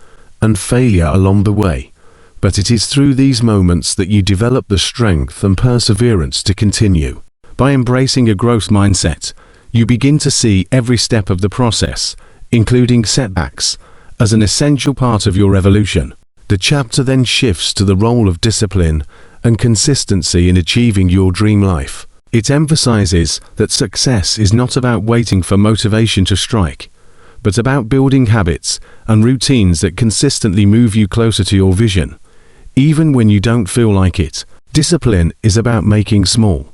and failure along the way, but it is through these moments that you develop the strength and perseverance to continue. By embracing a growth mindset, you begin to see every step of the process, including setbacks, as an essential part of your evolution. The chapter then shifts to the role of discipline and consistency in achieving your dream life. It emphasizes that success is not about waiting for motivation to strike, but about building habits and routines that consistently move you closer to your vision, even when you don't feel like it. Discipline is about making small,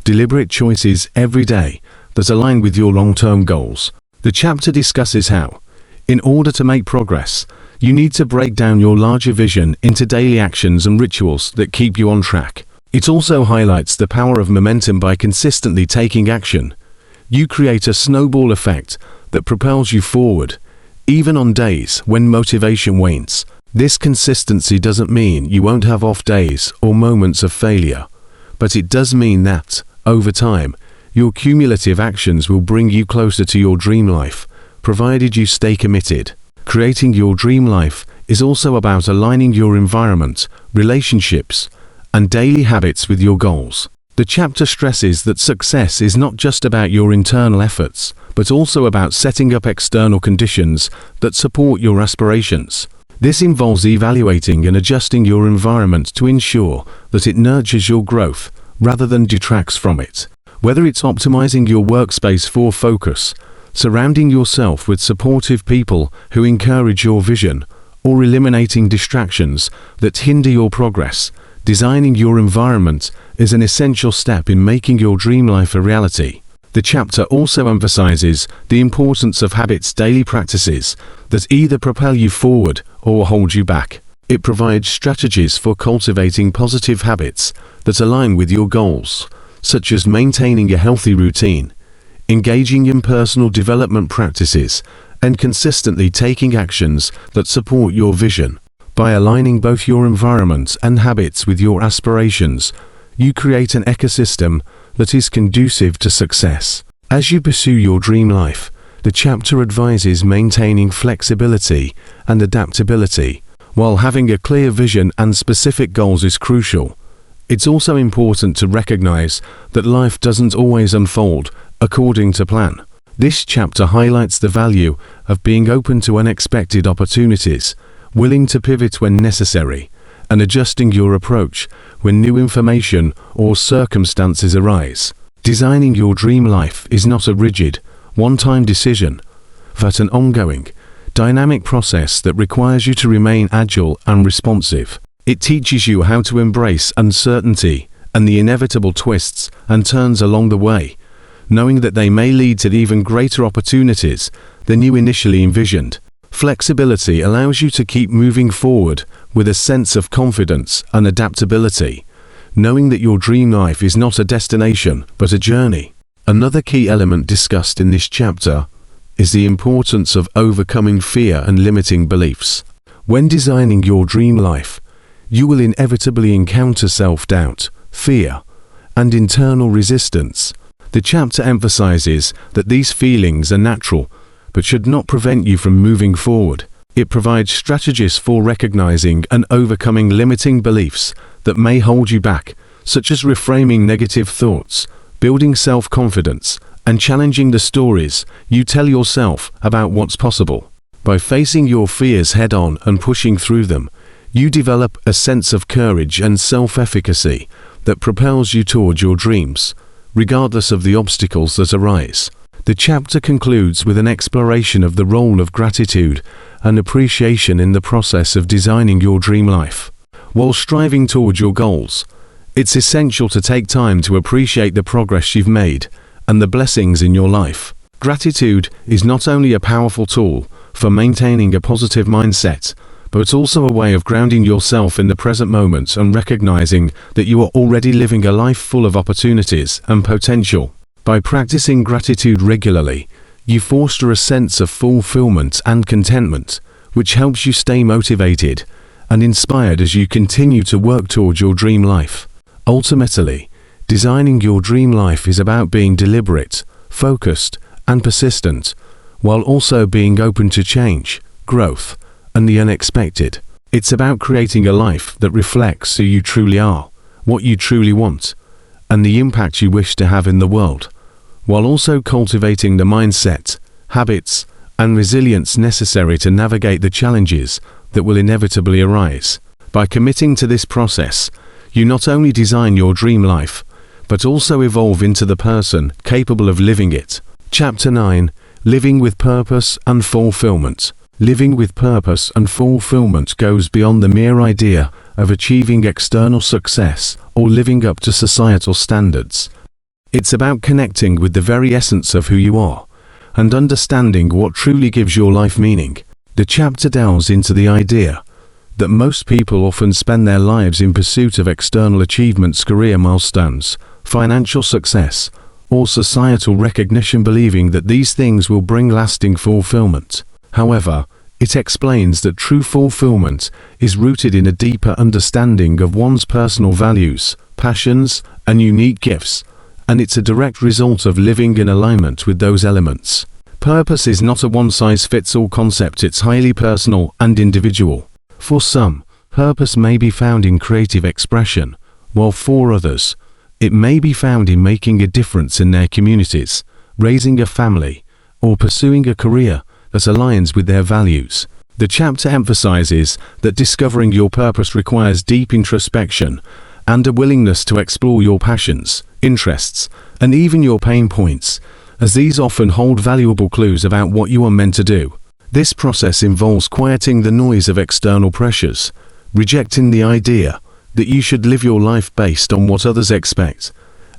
deliberate choices every day that align with your long-term goals. The chapter discusses how, in order to make progress, you need to break down your larger vision into daily actions and rituals that keep you on track. It also highlights the power of momentum. By consistently taking action, you create a snowball effect that propels you forward, even on days when motivation wanes. This consistency doesn't mean you won't have off days or moments of failure, but it does mean that, over time, your cumulative actions will bring you closer to your dream life, provided you stay committed. Creating your dream life is also about aligning your environment, relationships, and daily habits with your goals. The chapter stresses that success is not just about your internal efforts, but also about setting up external conditions that support your aspirations. This involves evaluating and adjusting your environment to ensure that it nurtures your growth rather than detracts from it. Whether it's optimizing your workspace for focus, surrounding yourself with supportive people who encourage your vision, or eliminating distractions that hinder your progress, designing your environment is an essential step in making your dream life a reality. The chapter also emphasizes the importance of habits, daily practices that either propel you forward or hold you back. It provides strategies for cultivating positive habits that align with your goals, such as maintaining a healthy routine, engaging in personal development practices, and consistently taking actions that support your vision. By aligning both your environment and habits with your aspirations, you create an ecosystem that is conducive to success. As you pursue your dream life, the chapter advises maintaining flexibility and adaptability. While having a clear vision and specific goals is crucial, it's also important to recognize that life doesn't always unfold according to plan. This chapter highlights the value of being open to unexpected opportunities, willing to pivot when necessary, and adjusting your approach when new information or circumstances arise. Designing your dream life is not a rigid, one-time decision, but an ongoing, dynamic process that requires you to remain agile and responsive. It teaches you how to embrace uncertainty and the inevitable twists and turns along the way, knowing that they may lead to even greater opportunities than you initially envisioned. Flexibility allows you to keep moving forward with a sense of confidence and adaptability, knowing that your dream life is not a destination but a journey. Another key element discussed in this chapter is the importance of overcoming fear and limiting beliefs. When designing your dream life, you will inevitably encounter self-doubt, fear, and internal resistance. The chapter emphasizes that these feelings are natural, but should not prevent you from moving forward. It provides strategies for recognizing and overcoming limiting beliefs that may hold you back, such as reframing negative thoughts, building self-confidence, and challenging the stories you tell yourself about what's possible. By facing your fears head-on and pushing through them, you develop a sense of courage and self-efficacy that propels you toward your dreams, regardless of the obstacles that arise. The chapter concludes with an exploration of the role of gratitude and appreciation in the process of designing your dream life. While striving toward your goals, it's essential to take time to appreciate the progress you've made and the blessings in your life. Gratitude is not only a powerful tool for maintaining a positive mindset, but also a way of grounding yourself in the present moment and recognizing that you are already living a life full of opportunities and potential. By practicing gratitude regularly, you foster a sense of fulfillment and contentment, which helps you stay motivated and inspired as you continue to work toward your dream life. Ultimately, designing your dream life is about being deliberate, focused, and persistent, while also being open to change, growth, and the unexpected. It's about creating a life that reflects who you truly are, what you truly want, and the impact you wish to have in the world, while also cultivating the mindset, habits, and resilience necessary to navigate the challenges that will inevitably arise. By committing to this process, you not only design your dream life, but also evolve into the person capable of living it. Chapter 9: Living with Purpose and Fulfillment. Living with purpose and fulfillment goes beyond the mere idea of achieving external success or living up to societal standards. It's about connecting with the very essence of who you are and understanding what truly gives your life meaning. The chapter delves into the idea that most people often spend their lives in pursuit of external achievements, career milestones, financial success, or societal recognition, believing that these things will bring lasting fulfillment. However, it explains that true fulfillment is rooted in a deeper understanding of one's personal values, passions, and unique gifts, and it's a direct result of living in alignment with those elements. Purpose is not a one-size-fits-all concept, it's highly personal and individual. For some, purpose may be found in creative expression, while for others, it may be found in making a difference in their communities, raising a family, or pursuing a career that aligns with their values. The chapter emphasizes that discovering your purpose requires deep introspection and a willingness to explore your passions, interests, and even your pain points, as these often hold valuable clues about what you are meant to do. This process involves quieting the noise of external pressures, rejecting the idea that you should live your life based on what others expect,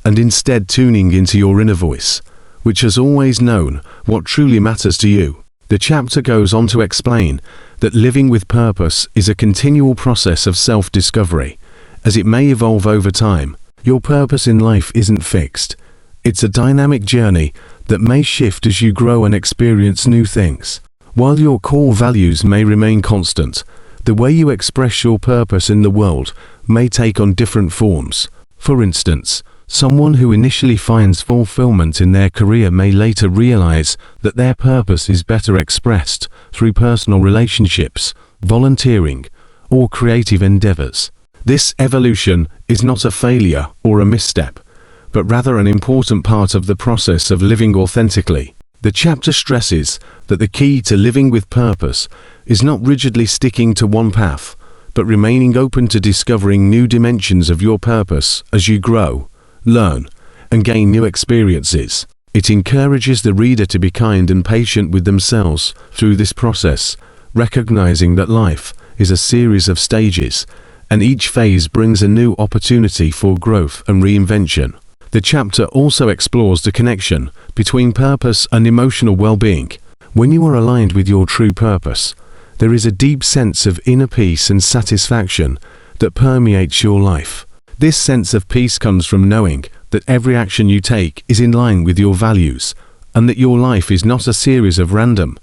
and instead tuning into your inner voice, which has always known what truly matters to you. The chapter goes on to explain that living with purpose is a continual process of self-discovery, as it may evolve over time. Your purpose in life isn't fixed. It's a dynamic journey that may shift as you grow and experience new things. While your core values may remain constant, the way you express your purpose in the world may take on different forms. For instance, someone who initially finds fulfillment in their career may later realize that their purpose is better expressed through personal relationships, volunteering, or creative endeavors. This evolution is not a failure or a misstep, but rather an important part of the process of living authentically. The chapter stresses that the key to living with purpose is not rigidly sticking to one path, but remaining open to discovering new dimensions of your purpose as you grow, learn, and gain new experiences. It encourages the reader to be kind and patient with themselves through this process, recognizing that life is a series of stages, and each phase brings a new opportunity for growth and reinvention. The chapter also explores the connection between purpose and emotional well-being. When you are aligned with your true purpose, there is a deep sense of inner peace and satisfaction that permeates your life. This sense of peace comes from knowing that every action you take is in line with your values, and that your life is not a series of random,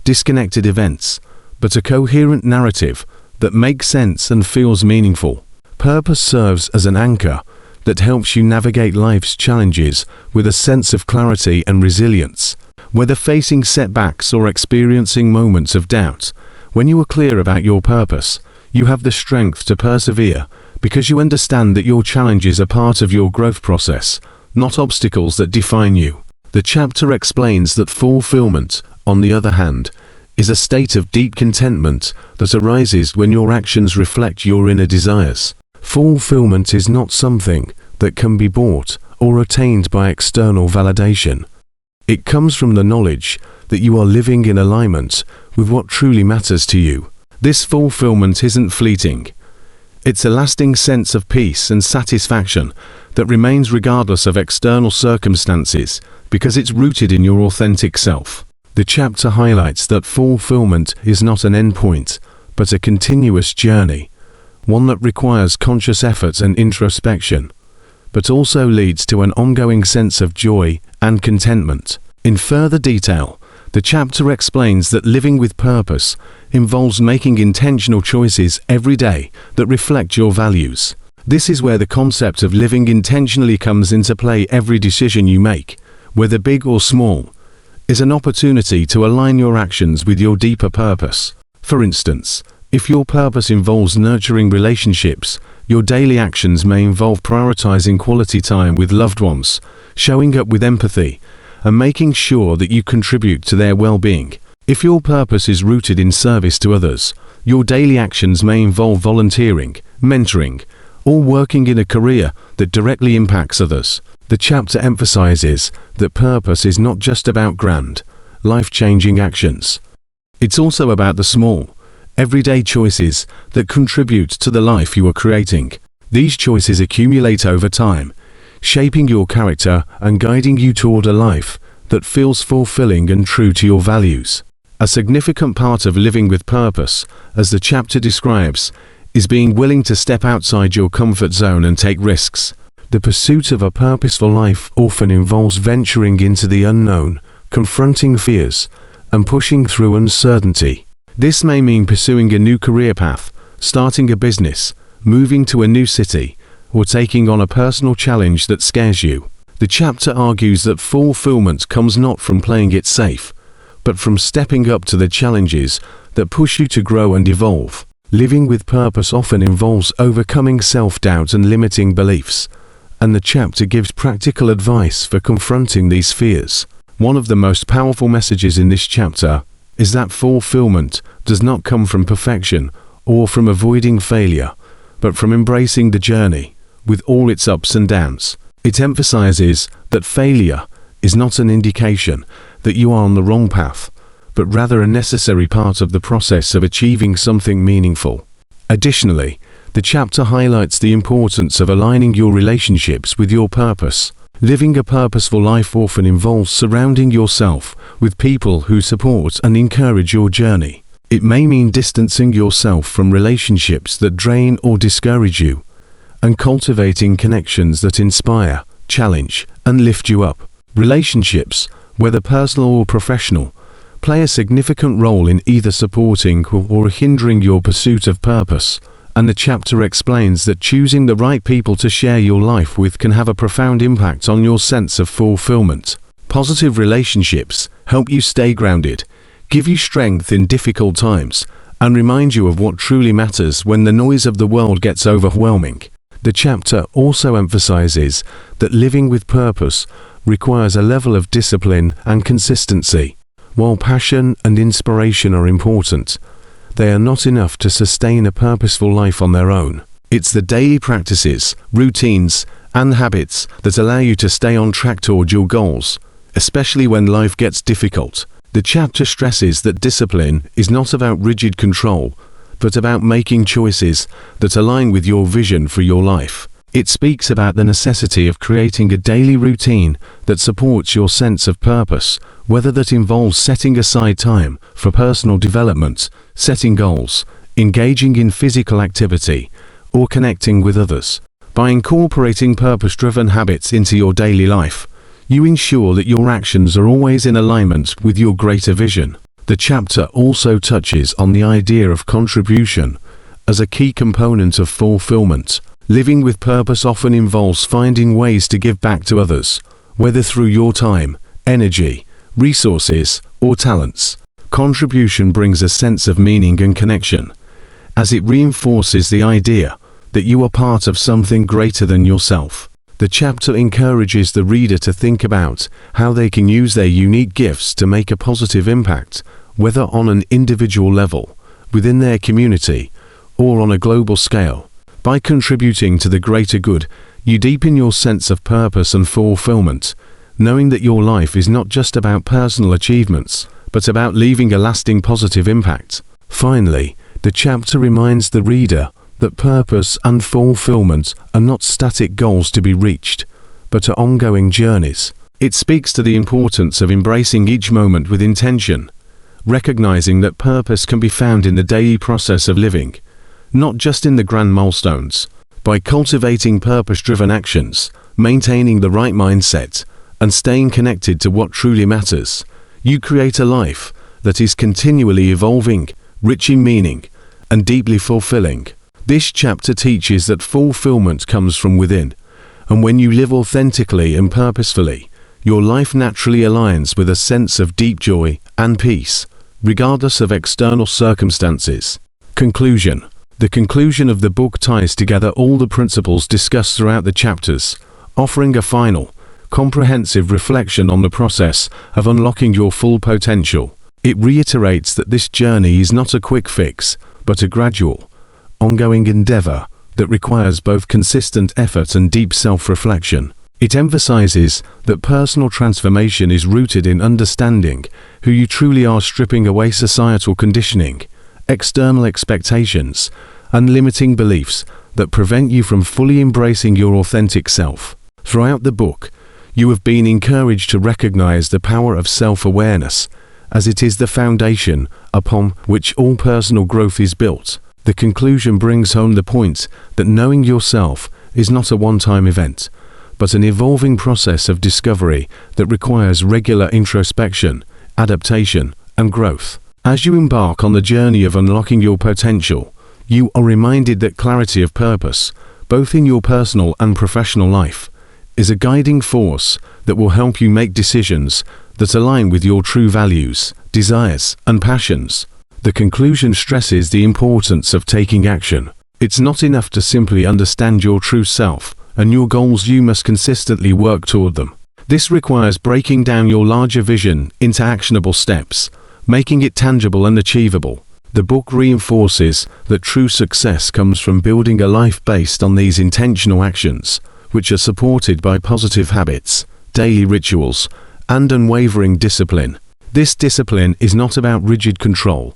disconnected events, but a coherent narrative that makes sense and feels meaningful. Purpose serves as an anchor that helps you navigate life's challenges with a sense of clarity and resilience. Whether facing setbacks or experiencing moments of doubt, when you are clear about your purpose, you have the strength to persevere because you understand that your challenges are part of your growth process, not obstacles that define you. The chapter explains that fulfillment, on the other hand, is a state of deep contentment that arises when your actions reflect your inner desires. Fulfillment is not something that can be bought or attained by external validation. It comes from the knowledge that you are living in alignment with what truly matters to you. This fulfillment isn't fleeting. It's a lasting sense of peace and satisfaction that remains regardless of external circumstances because it's rooted in your authentic self. The chapter highlights that fulfillment is not an endpoint, but a continuous journey, one that requires conscious effort and introspection, but also leads to an ongoing sense of joy and contentment. In further detail, the chapter explains that living with purpose involves making intentional choices every day that reflect your values. This is where the concept of living intentionally comes into play. Every decision you make, whether big or small, is an opportunity to align your actions with your deeper purpose. For instance, if your purpose involves nurturing relationships, your daily actions may involve prioritizing quality time with loved ones, showing up with empathy, and making sure that you contribute to their well-being. If your purpose is rooted in service to others, your daily actions may involve volunteering, mentoring, or working in a career that directly impacts others. The chapter emphasizes that purpose is not just about grand, life-changing actions. It's also about the small, everyday choices that contribute to the life you are creating. These choices accumulate over time, shaping your character and guiding you toward a life that feels fulfilling and true to your values. A significant part of living with purpose, as the chapter describes, is being willing to step outside your comfort zone and take risks. The pursuit of a purposeful life often involves venturing into the unknown, confronting fears, and pushing through uncertainty. This may mean pursuing a new career path, starting a business, moving to a new city, or taking on a personal challenge that scares you. The chapter argues that fulfillment comes not from playing it safe, but from stepping up to the challenges that push you to grow and evolve. Living with purpose often involves overcoming self-doubt and limiting beliefs, and the chapter gives practical advice for confronting these fears. One of the most powerful messages in this chapter is that fulfillment does not come from perfection or from avoiding failure, but from embracing the journey, with all its ups and downs. It emphasizes that failure is not an indication that you are on the wrong path, but rather a necessary part of the process of achieving something meaningful. Additionally, the chapter highlights the importance of aligning your relationships with your purpose. Living a purposeful life often involves surrounding yourself with people who support and encourage your journey. It may mean distancing yourself from relationships that drain or discourage you, and cultivating connections that inspire, challenge, and lift you up. Relationships, whether personal or professional, play a significant role in either supporting or hindering your pursuit of purpose, and the chapter explains that choosing the right people to share your life with can have a profound impact on your sense of fulfillment. Positive relationships help you stay grounded, give you strength in difficult times, and remind you of what truly matters when the noise of the world gets overwhelming. The chapter also emphasizes that living with purpose requires a level of discipline and consistency. While passion and inspiration are important, they are not enough to sustain a purposeful life on their own. It's the daily practices, routines, and habits that allow you to stay on track toward your goals, especially when life gets difficult. The chapter stresses that discipline is not about rigid control, but about making choices that align with your vision for your life. It speaks about the necessity of creating a daily routine that supports your sense of purpose, whether that involves setting aside time for personal development, setting goals, engaging in physical activity, or connecting with others. By incorporating purpose-driven habits into your daily life, you ensure that your actions are always in alignment with your greater vision. The chapter also touches on the idea of contribution as a key component of fulfillment. Living with purpose often involves finding ways to give back to others, whether through your time, energy, resources, or talents. Contribution brings a sense of meaning and connection, as it reinforces the idea that you are part of something greater than yourself. The chapter encourages the reader to think about how they can use their unique gifts to make a positive impact, whether on an individual level, within their community, or on a global scale. By contributing to the greater good, you deepen your sense of purpose and fulfillment, knowing that your life is not just about personal achievements, but about leaving a lasting positive impact. Finally, the chapter reminds the reader that purpose and fulfillment are not static goals to be reached, but are ongoing journeys. It speaks to the importance of embracing each moment with intention, recognizing that purpose can be found in the daily process of living, not just in the grand milestones. By cultivating purpose-driven actions, maintaining the right mindset, and staying connected to what truly matters, you create a life that is continually evolving, rich in meaning, and deeply fulfilling. This chapter teaches that fulfillment comes from within, and when you live authentically and purposefully, your life naturally aligns with a sense of deep joy and peace, regardless of external circumstances. Conclusion. The conclusion of the book ties together all the principles discussed throughout the chapters, offering a final, comprehensive reflection on the process of unlocking your full potential. It reiterates that this journey is not a quick fix, but a gradual, ongoing endeavor that requires both consistent effort and deep self-reflection. It emphasizes that personal transformation is rooted in understanding who you truly are, stripping away societal conditioning, external expectations, and limiting beliefs that prevent you from fully embracing your authentic self. Throughout the book, you have been encouraged to recognize the power of self-awareness, as it is the foundation upon which all personal growth is built. The conclusion brings home the point that knowing yourself is not a one-time event, but an evolving process of discovery that requires regular introspection, adaptation, and growth. As you embark on the journey of unlocking your potential, you are reminded that clarity of purpose, both in your personal and professional life, is a guiding force that will help you make decisions that align with your true values, desires, and passions. The conclusion stresses the importance of taking action. It's not enough to simply understand your true self and your goals. You must consistently work toward them. This requires breaking down your larger vision into actionable steps, making it tangible and achievable. The book reinforces that true success comes from building a life based on these intentional actions, which are supported by positive habits, daily rituals, and unwavering discipline. This discipline is not about rigid control,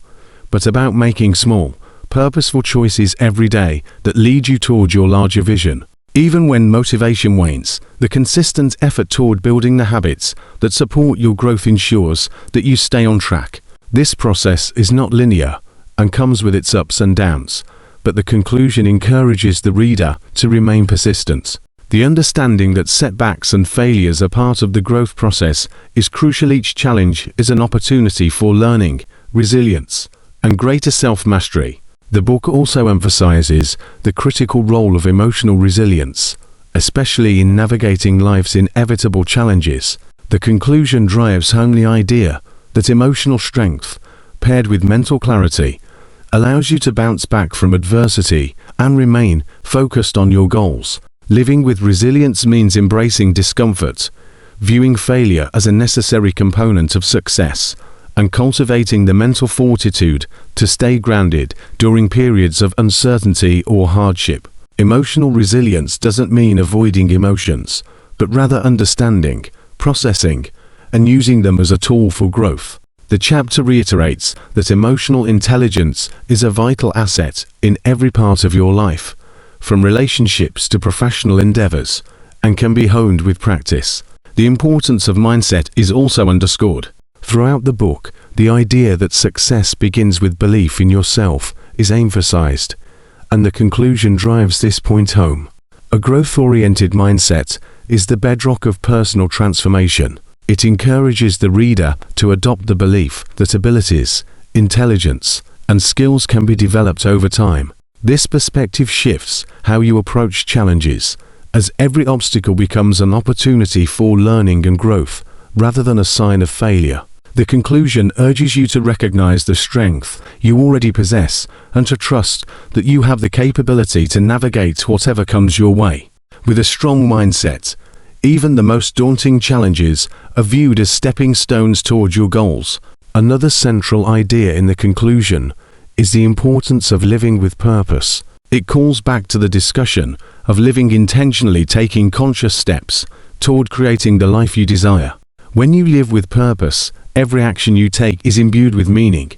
but about making small, purposeful choices every day that lead you toward your larger vision. Even when motivation wanes, the consistent effort toward building the habits that support your growth ensures that you stay on track. This process is not linear and comes with its ups and downs, but the conclusion encourages the reader to remain persistent. The understanding that setbacks and failures are part of the growth process is crucial. Each challenge is an opportunity for learning, resilience, and greater self-mastery. The book also emphasizes the critical role of emotional resilience, especially in navigating life's inevitable challenges. The conclusion drives home the idea that emotional strength, paired with mental clarity, allows you to bounce back from adversity and remain focused on your goals. Living with resilience means embracing discomfort, viewing failure as a necessary component of success, and cultivating the mental fortitude to stay grounded during periods of uncertainty or hardship. Emotional resilience doesn't mean avoiding emotions, but rather understanding, processing, and using them as a tool for growth. The chapter reiterates that emotional intelligence is a vital asset in every part of your life, from relationships to professional endeavors, and can be honed with practice. The importance of mindset is also underscored. Throughout the book, the idea that success begins with belief in yourself is emphasized, and the conclusion drives this point home. A growth-oriented mindset is the bedrock of personal transformation. It encourages the reader to adopt the belief that abilities, intelligence, and skills can be developed over time. This perspective shifts how you approach challenges, as every obstacle becomes an opportunity for learning and growth, rather than a sign of failure. The conclusion urges you to recognize the strength you already possess and to trust that you have the capability to navigate whatever comes your way. With a strong mindset, even the most daunting challenges are viewed as stepping stones toward your goals. Another central idea in the conclusion is the importance of living with purpose. It calls back to the discussion of living intentionally, taking conscious steps toward creating the life you desire. When you live with purpose, every action you take is imbued with meaning,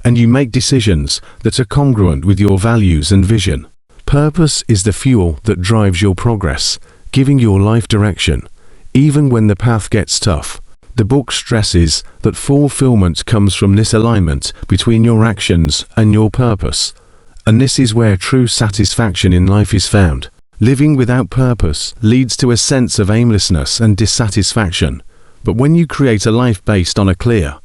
and you make decisions that are congruent with your values and vision. Purpose is the fuel that drives your progress, giving your life direction, even when the path gets tough. The book stresses that fulfillment comes from this alignment between your actions and your purpose, and this is where true satisfaction in life is found. Living without purpose leads to a sense of aimlessness and dissatisfaction. But when you create a life based on a clear,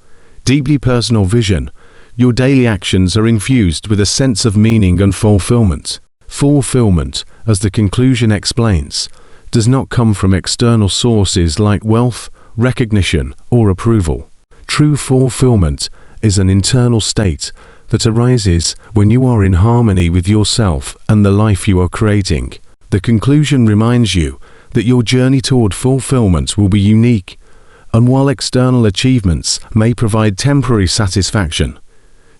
deeply personal vision, your daily actions are infused with a sense of meaning and fulfillment. Fulfillment, as the conclusion explains, does not come from external sources like wealth, recognition, or approval. True fulfillment is an internal state that arises when you are in harmony with yourself and the life you are creating. The conclusion reminds you that your journey toward fulfillment will be unique, and while external achievements may provide temporary satisfaction,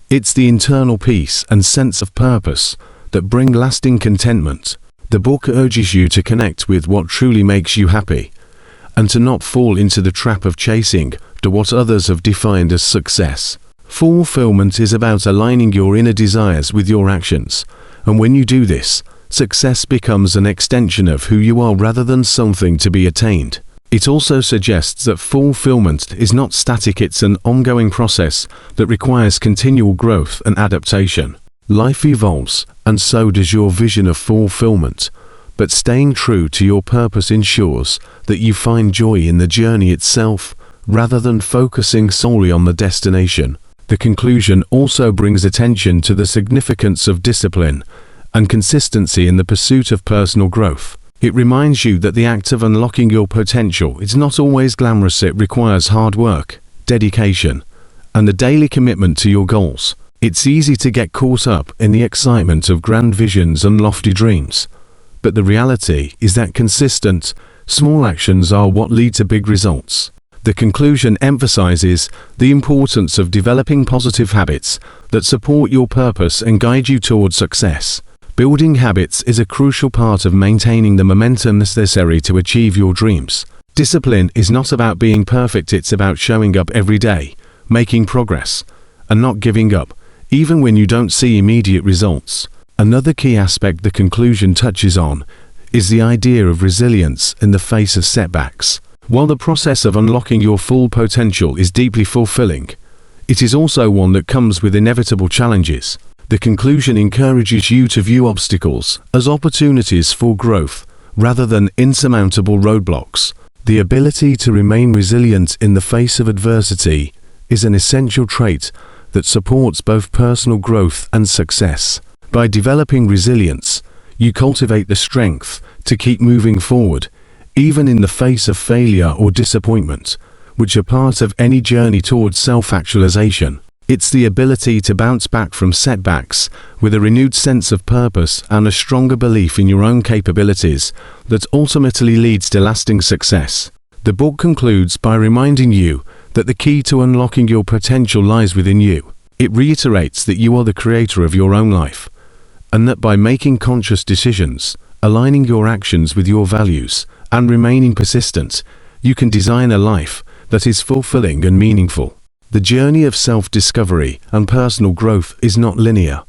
it's the internal peace and sense of purpose that bring lasting contentment. The book urges you to connect with what truly makes you happy, and to not fall into the trap of chasing to what others have defined as success. Fulfillment is about aligning your inner desires with your actions, and when you do this, success becomes an extension of who you are rather than something to be attained. It also suggests that fulfillment is not static, it's an ongoing process that requires continual growth and adaptation. Life evolves, and so does your vision of fulfillment, but staying true to your purpose ensures that you find joy in the journey itself rather than focusing solely on the destination. The conclusion also brings attention to the significance of discipline and consistency in the pursuit of personal growth. It reminds you that the act of unlocking your potential is not always glamorous. It requires hard work, dedication, and a daily commitment to your goals. It's easy to get caught up in the excitement of grand visions and lofty dreams, but the reality is that consistent, small actions are what lead to big results. The conclusion emphasizes the importance of developing positive habits that support your purpose and guide you toward success. Building habits is a crucial part of maintaining the momentum necessary to achieve your dreams. Discipline is not about being perfect, it's about showing up every day, making progress, and not giving up, even when you don't see immediate results. Another key aspect the conclusion touches on is the idea of resilience in the face of setbacks. While the process of unlocking your full potential is deeply fulfilling, it is also one that comes with inevitable challenges. The conclusion encourages you to view obstacles as opportunities for growth rather than insurmountable roadblocks. The ability to remain resilient in the face of adversity is an essential trait that supports both personal growth and success. By developing resilience, you cultivate the strength to keep moving forward, even in the face of failure or disappointment, which are part of any journey towards self-actualization. It's the ability to bounce back from setbacks with a renewed sense of purpose and a stronger belief in your own capabilities that ultimately leads to lasting success. The book concludes by reminding you that the key to unlocking your potential lies within you. It reiterates that you are the creator of your own life, and that by making conscious decisions, aligning your actions with your values, and remaining persistent, you can design a life that is fulfilling and meaningful. The journey of self-discovery and personal growth is not linear,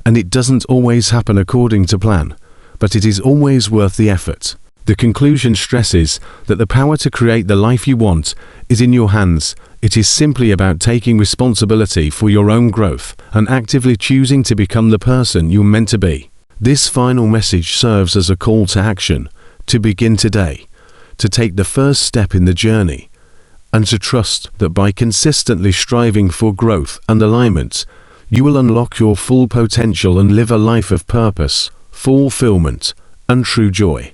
and it doesn't always happen according to plan, but it is always worth the effort. The conclusion stresses that the power to create the life you want is in your hands. It is simply about taking responsibility for your own growth and actively choosing to become the person you're meant to be. This final message serves as a call to action, to begin today, to take the first step in the journey, and to trust that by consistently striving for growth and alignment, you will unlock your full potential and live a life of purpose, fulfillment, and true joy.